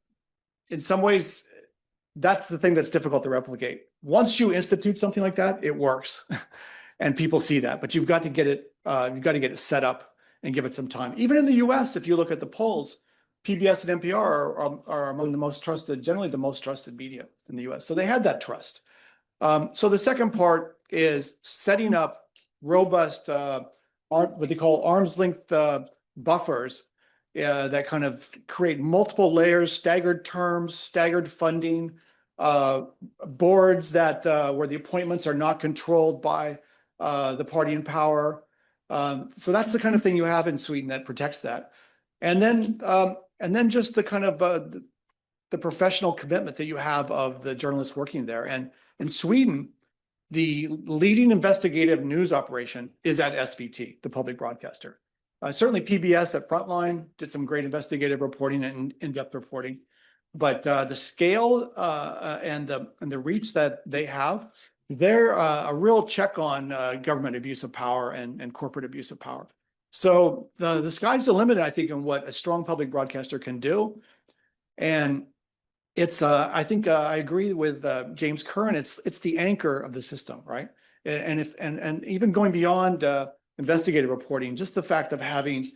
[SPEAKER 2] in some ways, that's the thing that's difficult to replicate. Once you institute something like that, it works, and people see that. But you've got to get it set up and give it some time. Even in the U.S., if you look at the polls, PBS and NPR are among the most trusted, generally the most trusted media in the U.S. So they had that trust. So the second part is setting up robust, what they call arm's length buffers that kind of create multiple layers, staggered terms, staggered funding, boards that where the appointments are not controlled by the party in power. So that's the kind of thing you have in Sweden that protects that. And then just the kind of the professional commitment that you have of the journalists working there. And in Sweden, the leading investigative news operation is at SVT, the public broadcaster. Certainly PBS at Frontline did some great investigative reporting and in-depth reporting, but the scale and the reach that they have, they're a real check on government abuse of power and corporate abuse of power. So the sky's the limit, I think, in what a strong public broadcaster can do. And it's I think I agree with James Curran. It's the anchor of the system, right? And even going beyond investigative reporting, just the fact of having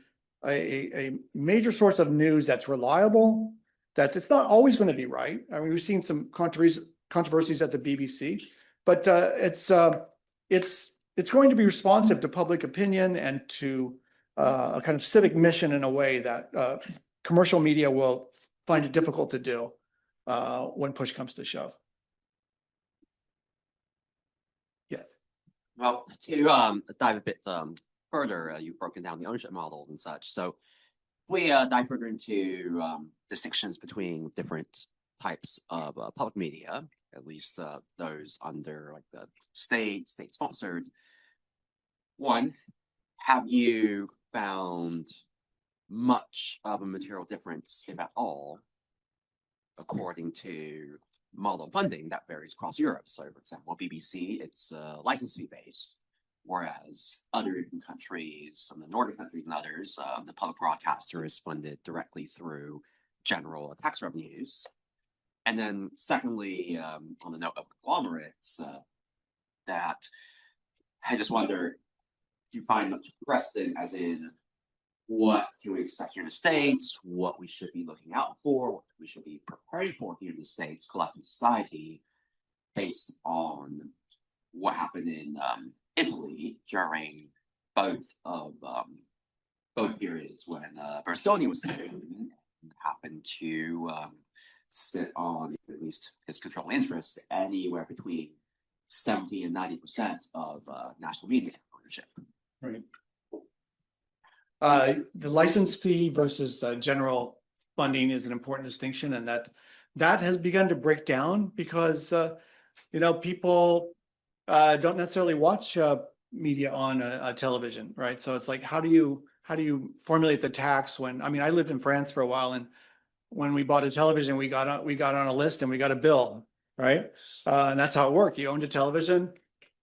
[SPEAKER 2] a major source of news that's reliable, it's not always going to be right. I mean, we've seen some controversies at the BBC, but it's going to be responsive to public opinion and to a kind of civic mission in a way that commercial media will find it difficult to do when push comes to shove. Yes.
[SPEAKER 3] Well, to dive a bit further, you've broken down the ownership models and such. So we dive further into distinctions between different types of public media, at least those under like the state-sponsored. One, have you found much of a material difference, if at all, according to model funding that varies across Europe? So, for example, BBC, it's license fee based, whereas other countries, some of the northern countries and others, the public broadcaster is funded directly through general tax revenues. And then, secondly, on the note of conglomerates, that I just wonder, do you find much precedent, as in what can we expect here in the States, what we should be looking out for, what we should be preparing for here in the States, collective society, based on what happened in Italy during both periods when Berlusconi was happened to sit on at least his controlling interest anywhere between 70 and 90% of national media ownership.
[SPEAKER 2] Right. The license fee versus general funding is an important distinction, and that has begun to break down because people don't necessarily watch media on a television, right? So it's like, how do you formulate the tax when, I mean, I lived in France for a while, and when we bought a television, we got on a list and we got a bill, right? And that's how it worked. You owned a television,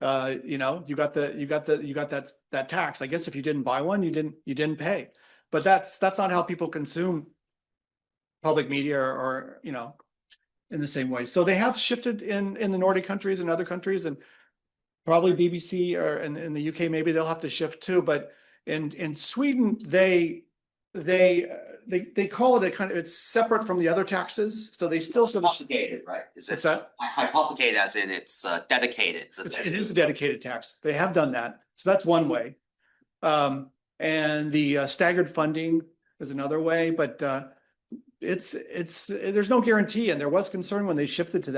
[SPEAKER 2] you got that tax. I guess if you didn't buy one, you didn't pay. But that's not how people consume public media or in the same way. So they have shifted in the Nordic countries and other countries, and probably BBC or in the UK, maybe they'll have to shift too. But in Sweden, they call it it's separate from the other taxes. So they still sort of.
[SPEAKER 3] Hypothecated, right?
[SPEAKER 2] What's that?
[SPEAKER 3] Hypothecated as in it's dedicated.
[SPEAKER 2] It is a dedicated tax. They have done that. So that's one way. And the staggered funding is another way, but there's no guarantee. And there was concern when they shifted to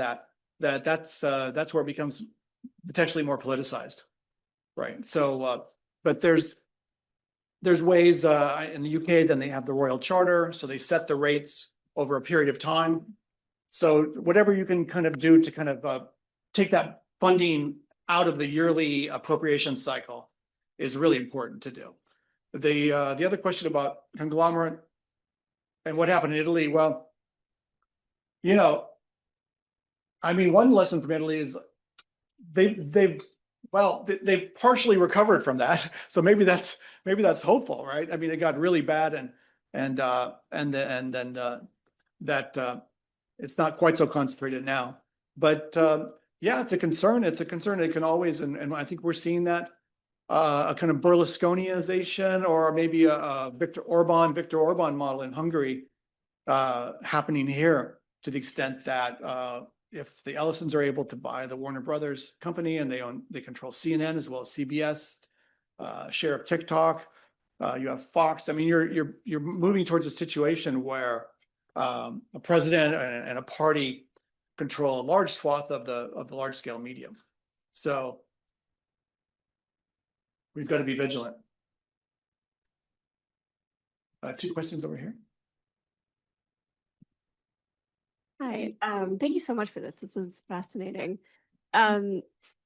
[SPEAKER 2] that's where it becomes potentially more politicized, right? So, but there's ways in the UK. Then they have the Royal Charter, so they set the rates over a period of time. So whatever you can kind of do to kind of take that funding out of the yearly appropriation cycle is really important to do. The other question about conglomerate and what happened in Italy, well, I mean, one lesson from Italy is they've partially recovered from that. So maybe that's hopeful, right? I mean, it got really bad, and then it's not quite so concentrated now. But yeah, it's a concern. It's a concern. It can always, and I think we're seeing that a kind of Berlusconiization, or maybe a Viktor Orban model in Hungary happening here, to the extent that if the Ellisons are able to buy the Warner Brothers company, and they control CNN as well as CBS, share of TikTok, you have Fox. I mean, you're moving towards a situation where a president and a party control a large swath of the large scale media. So we've got to be vigilant. Two questions over here.
[SPEAKER 4] Hi, thank you so much for this. This is fascinating. I'm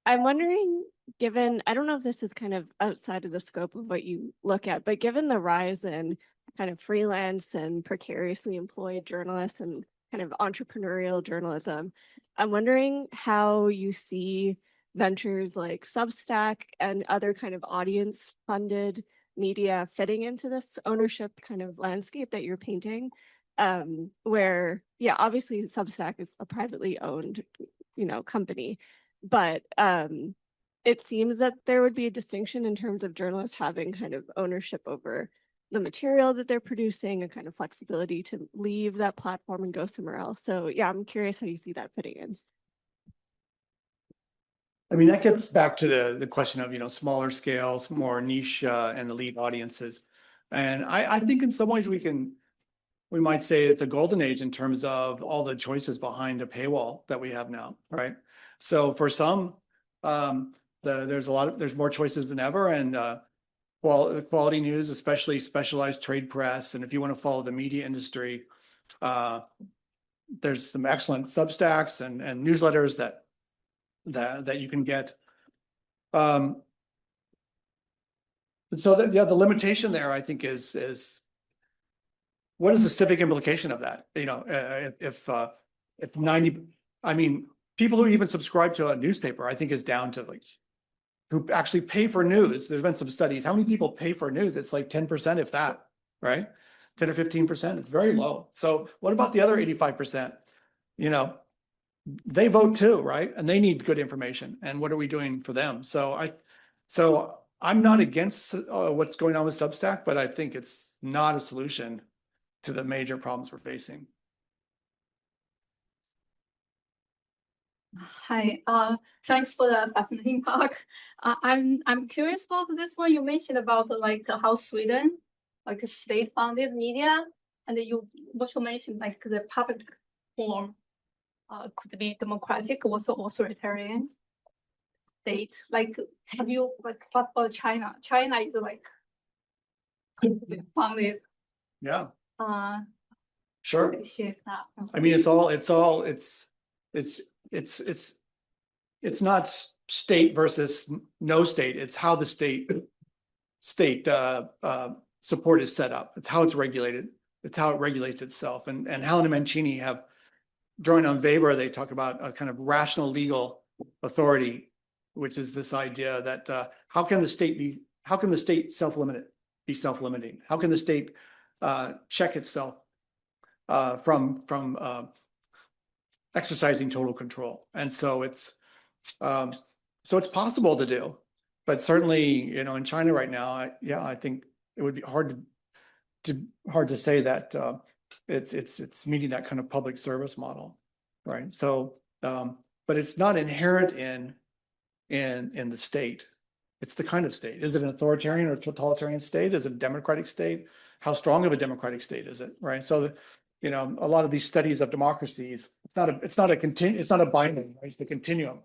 [SPEAKER 4] wondering, given, I don't know if this is kind of outside of the scope of what you look at, but given the rise in kind of freelance and precariously employed journalists and kind of entrepreneurial journalism, I'm wondering how you see ventures like Substack and other kind of audience funded media fitting into this ownership kind of landscape that you're painting, where, yeah, obviously Substack is a privately owned, company, but it seems that there would be a distinction in terms of journalists having kind of ownership over the material that they're producing, and kind of flexibility to leave that platform and go somewhere else. So yeah, I'm curious how you see that fitting in.
[SPEAKER 2] I mean, that gets back to the question of, smaller scales, more niche and elite audiences. And I think in some ways we might say it's a golden age in terms of all the choices behind a paywall that we have now, right? So for some, there's more choices than ever, and quality news, especially specialized trade press. And if you want to follow the media industry, there's some excellent Substacks and newsletters that you can get. So the limitation there, I think, is what is the civic implication of that? If 90, I mean, people who even subscribe to a newspaper, I think, is down to who actually pay for news. There's been some studies. How many people pay for news? It's like 10%, if that, right? 10 or 15%. It's very low. So what about the other 85%? They vote too, right? And they need good information. And what are we doing for them? So I'm not against what's going on with Substack, but I think it's not a solution to the major problems we're facing.
[SPEAKER 5] Hi, thanks for the fascinating talk. I'm curious about this one you mentioned about how Sweden, a state-funded media, and what you mentioned, the public form could be democratic, also authoritarian state. Have you what about China? China is funded.
[SPEAKER 2] Yeah. Sure.
[SPEAKER 5] Appreciate that.
[SPEAKER 2] I mean, it's not state versus no state. It's how the state support is set up. It's how it's regulated. It's how it regulates itself. And Helen and Mancini have drawing on Weber, they talk about a kind of rational legal authority, which is this idea that how can the state be self-limiting? How can the state check itself from exercising total control? And so it's possible to do, but certainly, you know, in China right now, I think it would be hard to say that it's meeting that kind of public service model, right? So, but it's not inherent in the state. It's the kind of state. Is it an authoritarian or totalitarian state? Is it a democratic state? How strong of a democratic state is it, right? So, you know, a lot of these studies of democracies, it's not a binary, right? It's the continuum.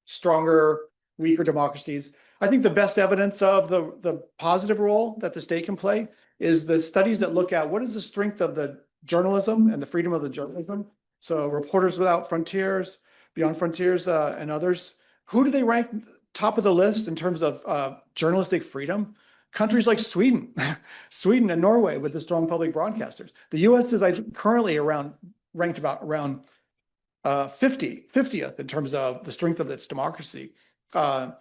[SPEAKER 2] Stronger, weaker democracies. I think the best evidence of the positive role that the state can play is the studies that look at what is the strength of the journalism and the freedom of the journalism. So Reporters Without Frontiers, Beyond Frontiers, and others. Who do they rank top of the list in terms of journalistic freedom? Countries like Sweden, Sweden and Norway with the strong public broadcasters. The US is, I think, currently ranked around 50th in terms of the strength of its democracy of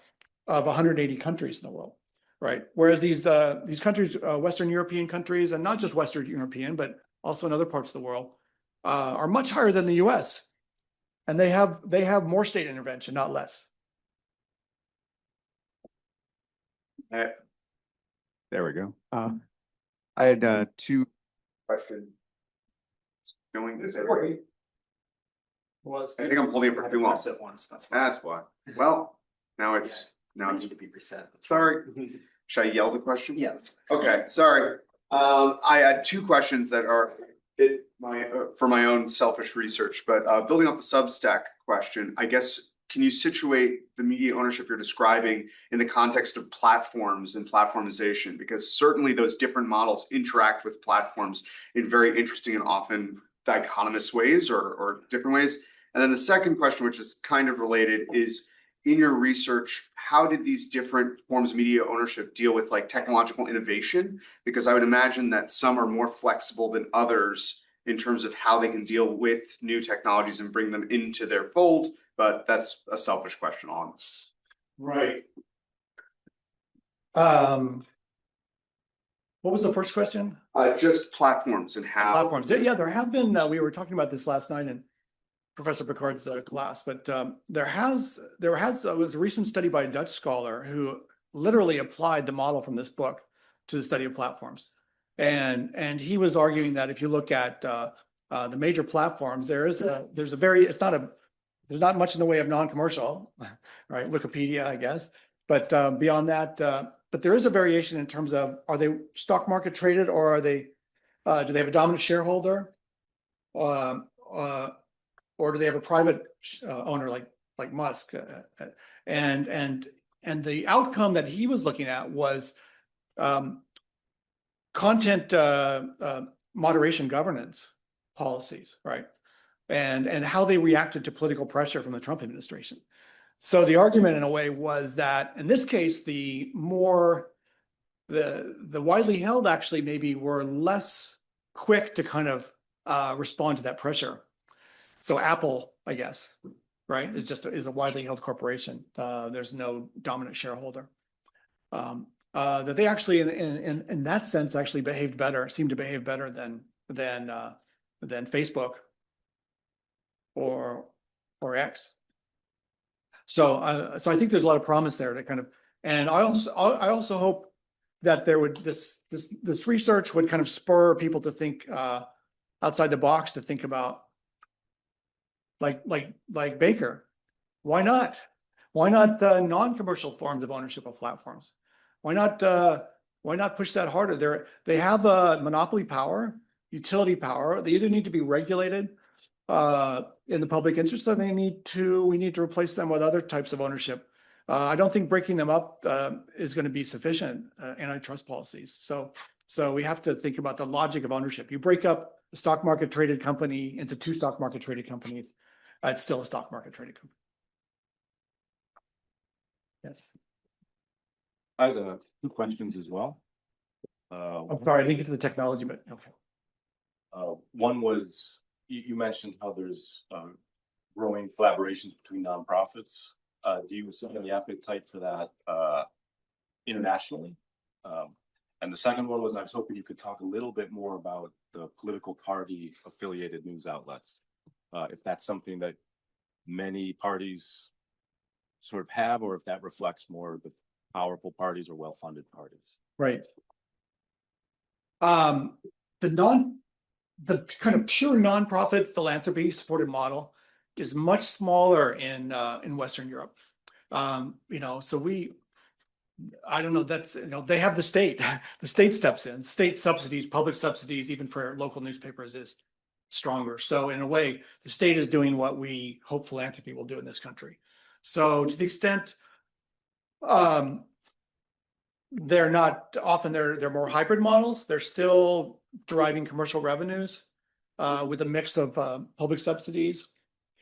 [SPEAKER 2] 180 countries in the world, right? Whereas these countries, Western European countries, and not just Western European, but also in other parts of the world, are much higher than the US. And they have more state intervention, not less.
[SPEAKER 6] There we go. I had two questions. Going this way.
[SPEAKER 2] Was
[SPEAKER 6] I think I'm holding it for too long.
[SPEAKER 1] At once. That's
[SPEAKER 6] Why. Well, now it's
[SPEAKER 1] to be reset.
[SPEAKER 6] sorry. Should I yell the question?
[SPEAKER 1] Yeah.
[SPEAKER 6] Okay, sorry. I had two questions that are for my own selfish research, but building off the Substack question, I guess, can you situate the media ownership you're describing in the context of platforms and platformization? Because certainly those different models interact with platforms in very interesting and often dichotomous ways or different ways. And then the second question, which is kind of related, is in your research, how did these different forms of media ownership deal with like technological innovation? Because I would imagine that some are more flexible than others in terms of how they can deal with new technologies and bring them into their fold. But that's a selfish question on.
[SPEAKER 2] right. What was the first question?
[SPEAKER 6] Just platforms and how.
[SPEAKER 2] Platforms. Yeah, there have been. We were talking about this last night in Professor Picard's class, but there was a recent study by a Dutch scholar who literally applied the model from this book to the study of platforms, and he was arguing that if you look at the major platforms, there's not much in the way of non-commercial, right? Wikipedia, I guess, but beyond that, but there is a variation in terms of, are they stock market traded, or are they do they have a dominant shareholder, or do they have a private owner like Musk? And the outcome that he was looking at was content moderation governance policies, right? And how they reacted to political pressure from the Trump administration. So the argument in a way was that in this case, the widely held actually maybe were less quick to kind of respond to that pressure. So Apple, I guess, right, is a widely held corporation. There's no dominant shareholder. That they actually in that sense actually seemed to behave better than Facebook or X. So I think there's a lot of promise there to kind of, and I also hope that there would this research would kind of spur people to think outside the box, to think about like Baker. Why not non-commercial forms of ownership of platforms? Why not push that harder? They have a monopoly power, utility power. They either need to be regulated in the public interest, or we need to replace them with other types of ownership. I don't think breaking them up is going to be sufficient antitrust policies. So we have to think about the logic of ownership. You break up a stock market traded company into two stock market traded companies, it's still a stock market traded company. Yes.
[SPEAKER 7] I have two questions as well.
[SPEAKER 2] I'm sorry, I didn't get to the technology, but okay.
[SPEAKER 7] One was, you mentioned how there's growing collaborations between nonprofits. Do you see any appetite for that internationally? And the second one was, I was hoping you could talk a little bit more about the political party affiliated news outlets. If that's something that many parties sort of have, or if that reflects more the powerful parties or well-funded parties.
[SPEAKER 2] Right. The kind of pure nonprofit philanthropy supported model is much smaller in Western Europe. You know, so I don't know, that's, you know, they have the state steps in, state subsidies, public subsidies, even for local newspapers is stronger. So in a way, the state is doing what we hope philanthropy will do in this country. So to the extent, they're not often, they're more hybrid models. They're still deriving commercial revenues with a mix of public subsidies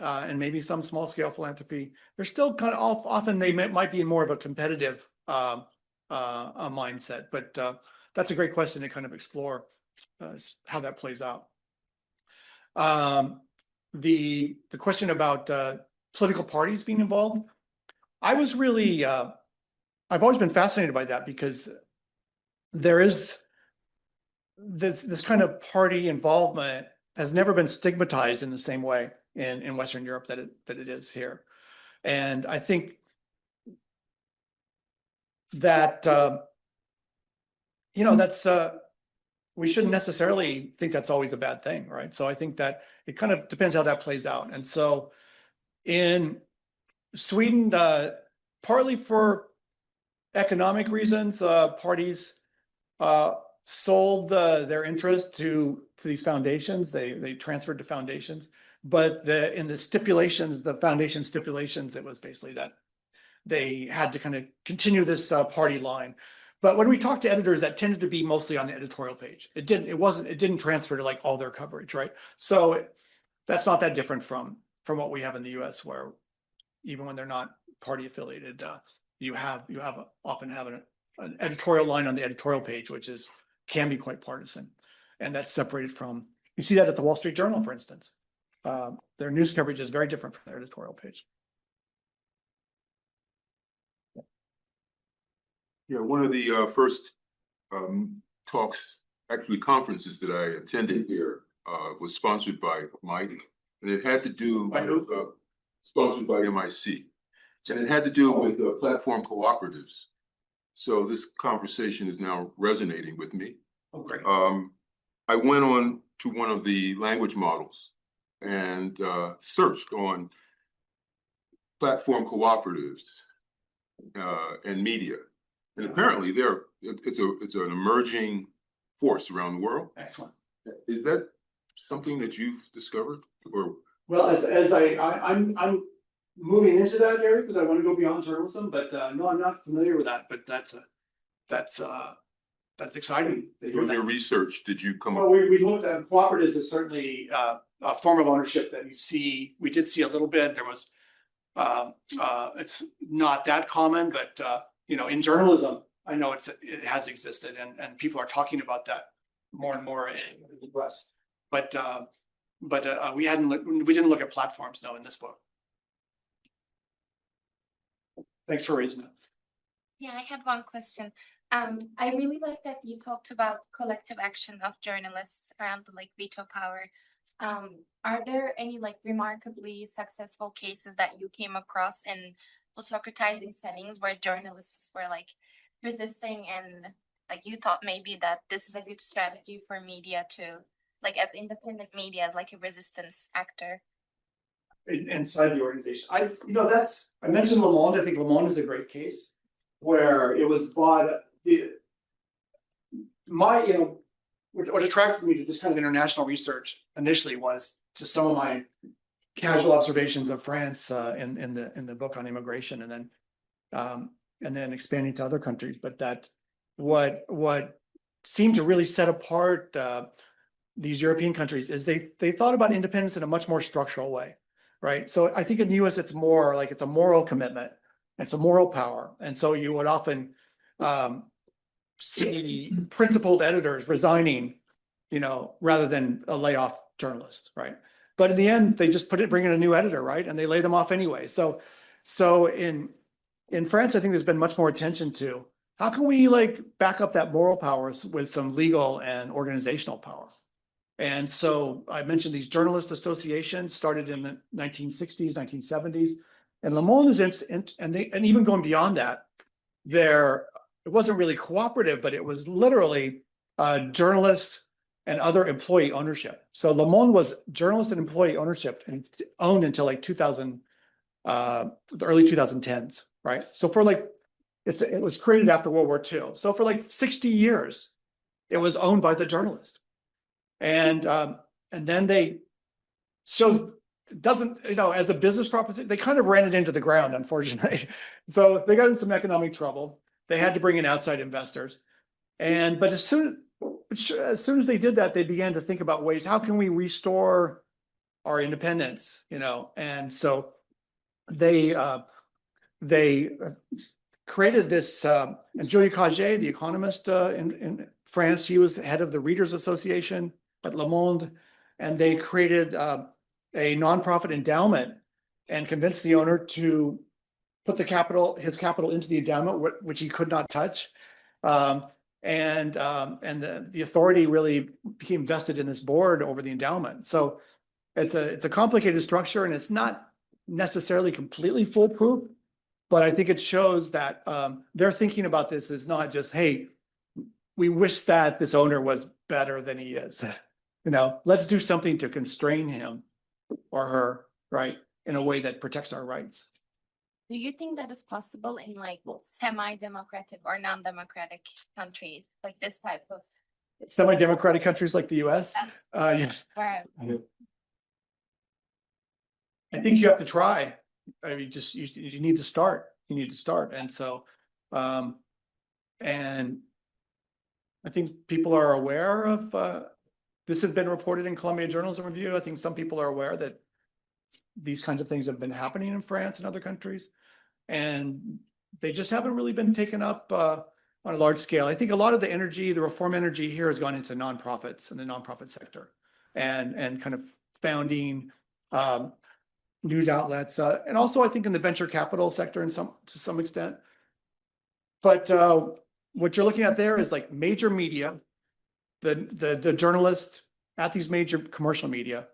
[SPEAKER 2] and maybe some small scale philanthropy. They're still kind of often they might be more of a competitive mindset, but that's a great question to kind of explore how that plays out. The question about political parties being involved, I was really I've always been fascinated by that because there is this kind of party involvement has never been stigmatized in the same way in Western Europe that it is here. And I think that, you know, that's, we shouldn't necessarily think that's always a bad thing, right? So I think that it kind of depends how that plays out. And so in Sweden, partly for economic reasons, parties sold their interest to these foundations. They transferred to foundations, but in the stipulations, the foundation stipulations, it was basically that they had to kind of continue this party line. But when we talked to editors, that tended to be mostly on the editorial page. It didn't transfer to like all their coverage, right? So that's not that different from what we have in the US, where even when they're not party affiliated, you often have an editorial line on the editorial page, which can be quite partisan, and that's separated from. You see that at the Wall Street Journal, for instance. Their news coverage is very different from their editorial page.
[SPEAKER 8] Yeah, one of the first talks, actually conferences that I attended here was sponsored by Mike, and it had to do with sponsored by MIC, and it had to do with platform cooperatives. So this conversation is now resonating with me.
[SPEAKER 2] Oh, great.
[SPEAKER 8] I went on to one of the language models and searched on platform cooperatives and media. And apparently it's an emerging force around the world.
[SPEAKER 2] Excellent.
[SPEAKER 8] Is that something that you've discovered? Or
[SPEAKER 2] well, as I'm moving into that area because I want to go beyond journalism, but no, I'm not familiar with that. But that's exciting.
[SPEAKER 8] in your research, did you come
[SPEAKER 2] well,
[SPEAKER 8] up?
[SPEAKER 2] we looked at cooperatives as certainly a form of ownership that we did see a little bit. There was it's not that common, but you know, in journalism, I know it has existed, and people are talking about that more and more in the US. But we didn't look at platforms, no, in this book. Thanks for raising it.
[SPEAKER 9] Yeah, I had one question. I really like that you talked about collective action of journalists around the like veto power. Are there any like remarkably successful cases that you came across in autocratizing settings where journalists were like resisting and like you thought maybe that this is a good strategy for media to like as independent media as like a resistance actor?
[SPEAKER 2] Inside the organization, I mentioned Le Monde. I think Le Monde is a great case where it was bought. What attracted me to this kind of international research initially was just some of my casual observations of France in the book on immigration, and then expanding to other countries. But that what seemed to really set apart these European countries is they thought about independence in a much more structural way, right? So I think in the US, it's more like it's a moral commitment. It's a moral power. And so you would often see principled editors resigning, rather than a layoff journalist, right? But in the end, they just bring in a new editor, right? And they lay them off anyway. So in France, I think there's been much more attention to how can we like back up that moral power with some legal and organizational power. And so I mentioned these journalist associations started in the 1960s, 1970s, and Le Monde is and even going beyond that, it wasn't really cooperative, but it was literally journalist and other employee ownership. So Le Monde was journalist and employee ownership and owned until like the early 2010s, right? So for like, it was created after World War II. So for like 60 years, it was owned by the journalist. And then doesn't, as a business proposition, they kind of ran it into the ground, unfortunately. So they got in some economic trouble. They had to bring in outside investors. But as soon as they did that, they began to think about ways, how can we restore our independence, And so they created this, and Julia Cagé, the economist in France, he was head of the Readers Association at Le Monde, and they created a nonprofit endowment and convinced the owner to put his capital into the endowment, which he could not touch. And the authority really became vested in this board over the endowment. So it's a complicated structure, and it's not necessarily completely foolproof, but I think it shows that they're thinking about this as not just, hey, we wish that this owner was better than he is. Let's do something to constrain him or her, right, in a way that protects our rights.
[SPEAKER 9] Do you think that is possible in like semi-democratic or non-democratic countries, like this type of?
[SPEAKER 2] Semi-democratic countries like the US? Yes.
[SPEAKER 9] Right.
[SPEAKER 2] I think you have to try. I mean, you need to start. You need to start. And so, and I think people are aware of, this has been reported in Columbia Journalism Review. I think some people are aware that these kinds of things have been happening in France and other countries, and they just haven't really been taken up on a large scale. I think a lot of the reform energy here has gone into nonprofits and the nonprofit sector, and kind of founding news outlets, and also I think in the venture capital sector to some extent. But what you're looking at there is like major media, the journalists at these major commercial media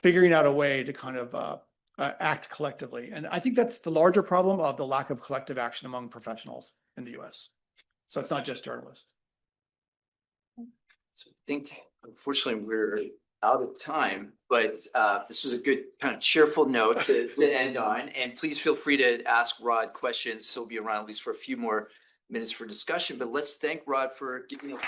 [SPEAKER 2] figuring out a way to kind of act collectively. And I think that's the larger problem of the lack of collective action among professionals in the US. So it's not just journalists.
[SPEAKER 1] So I think, unfortunately, we're out of time, but this was a good kind of cheerful note to end on. And please feel free to ask Rod questions. He'll be around at least for a few more minutes for discussion, but let's thank Rod for giving us.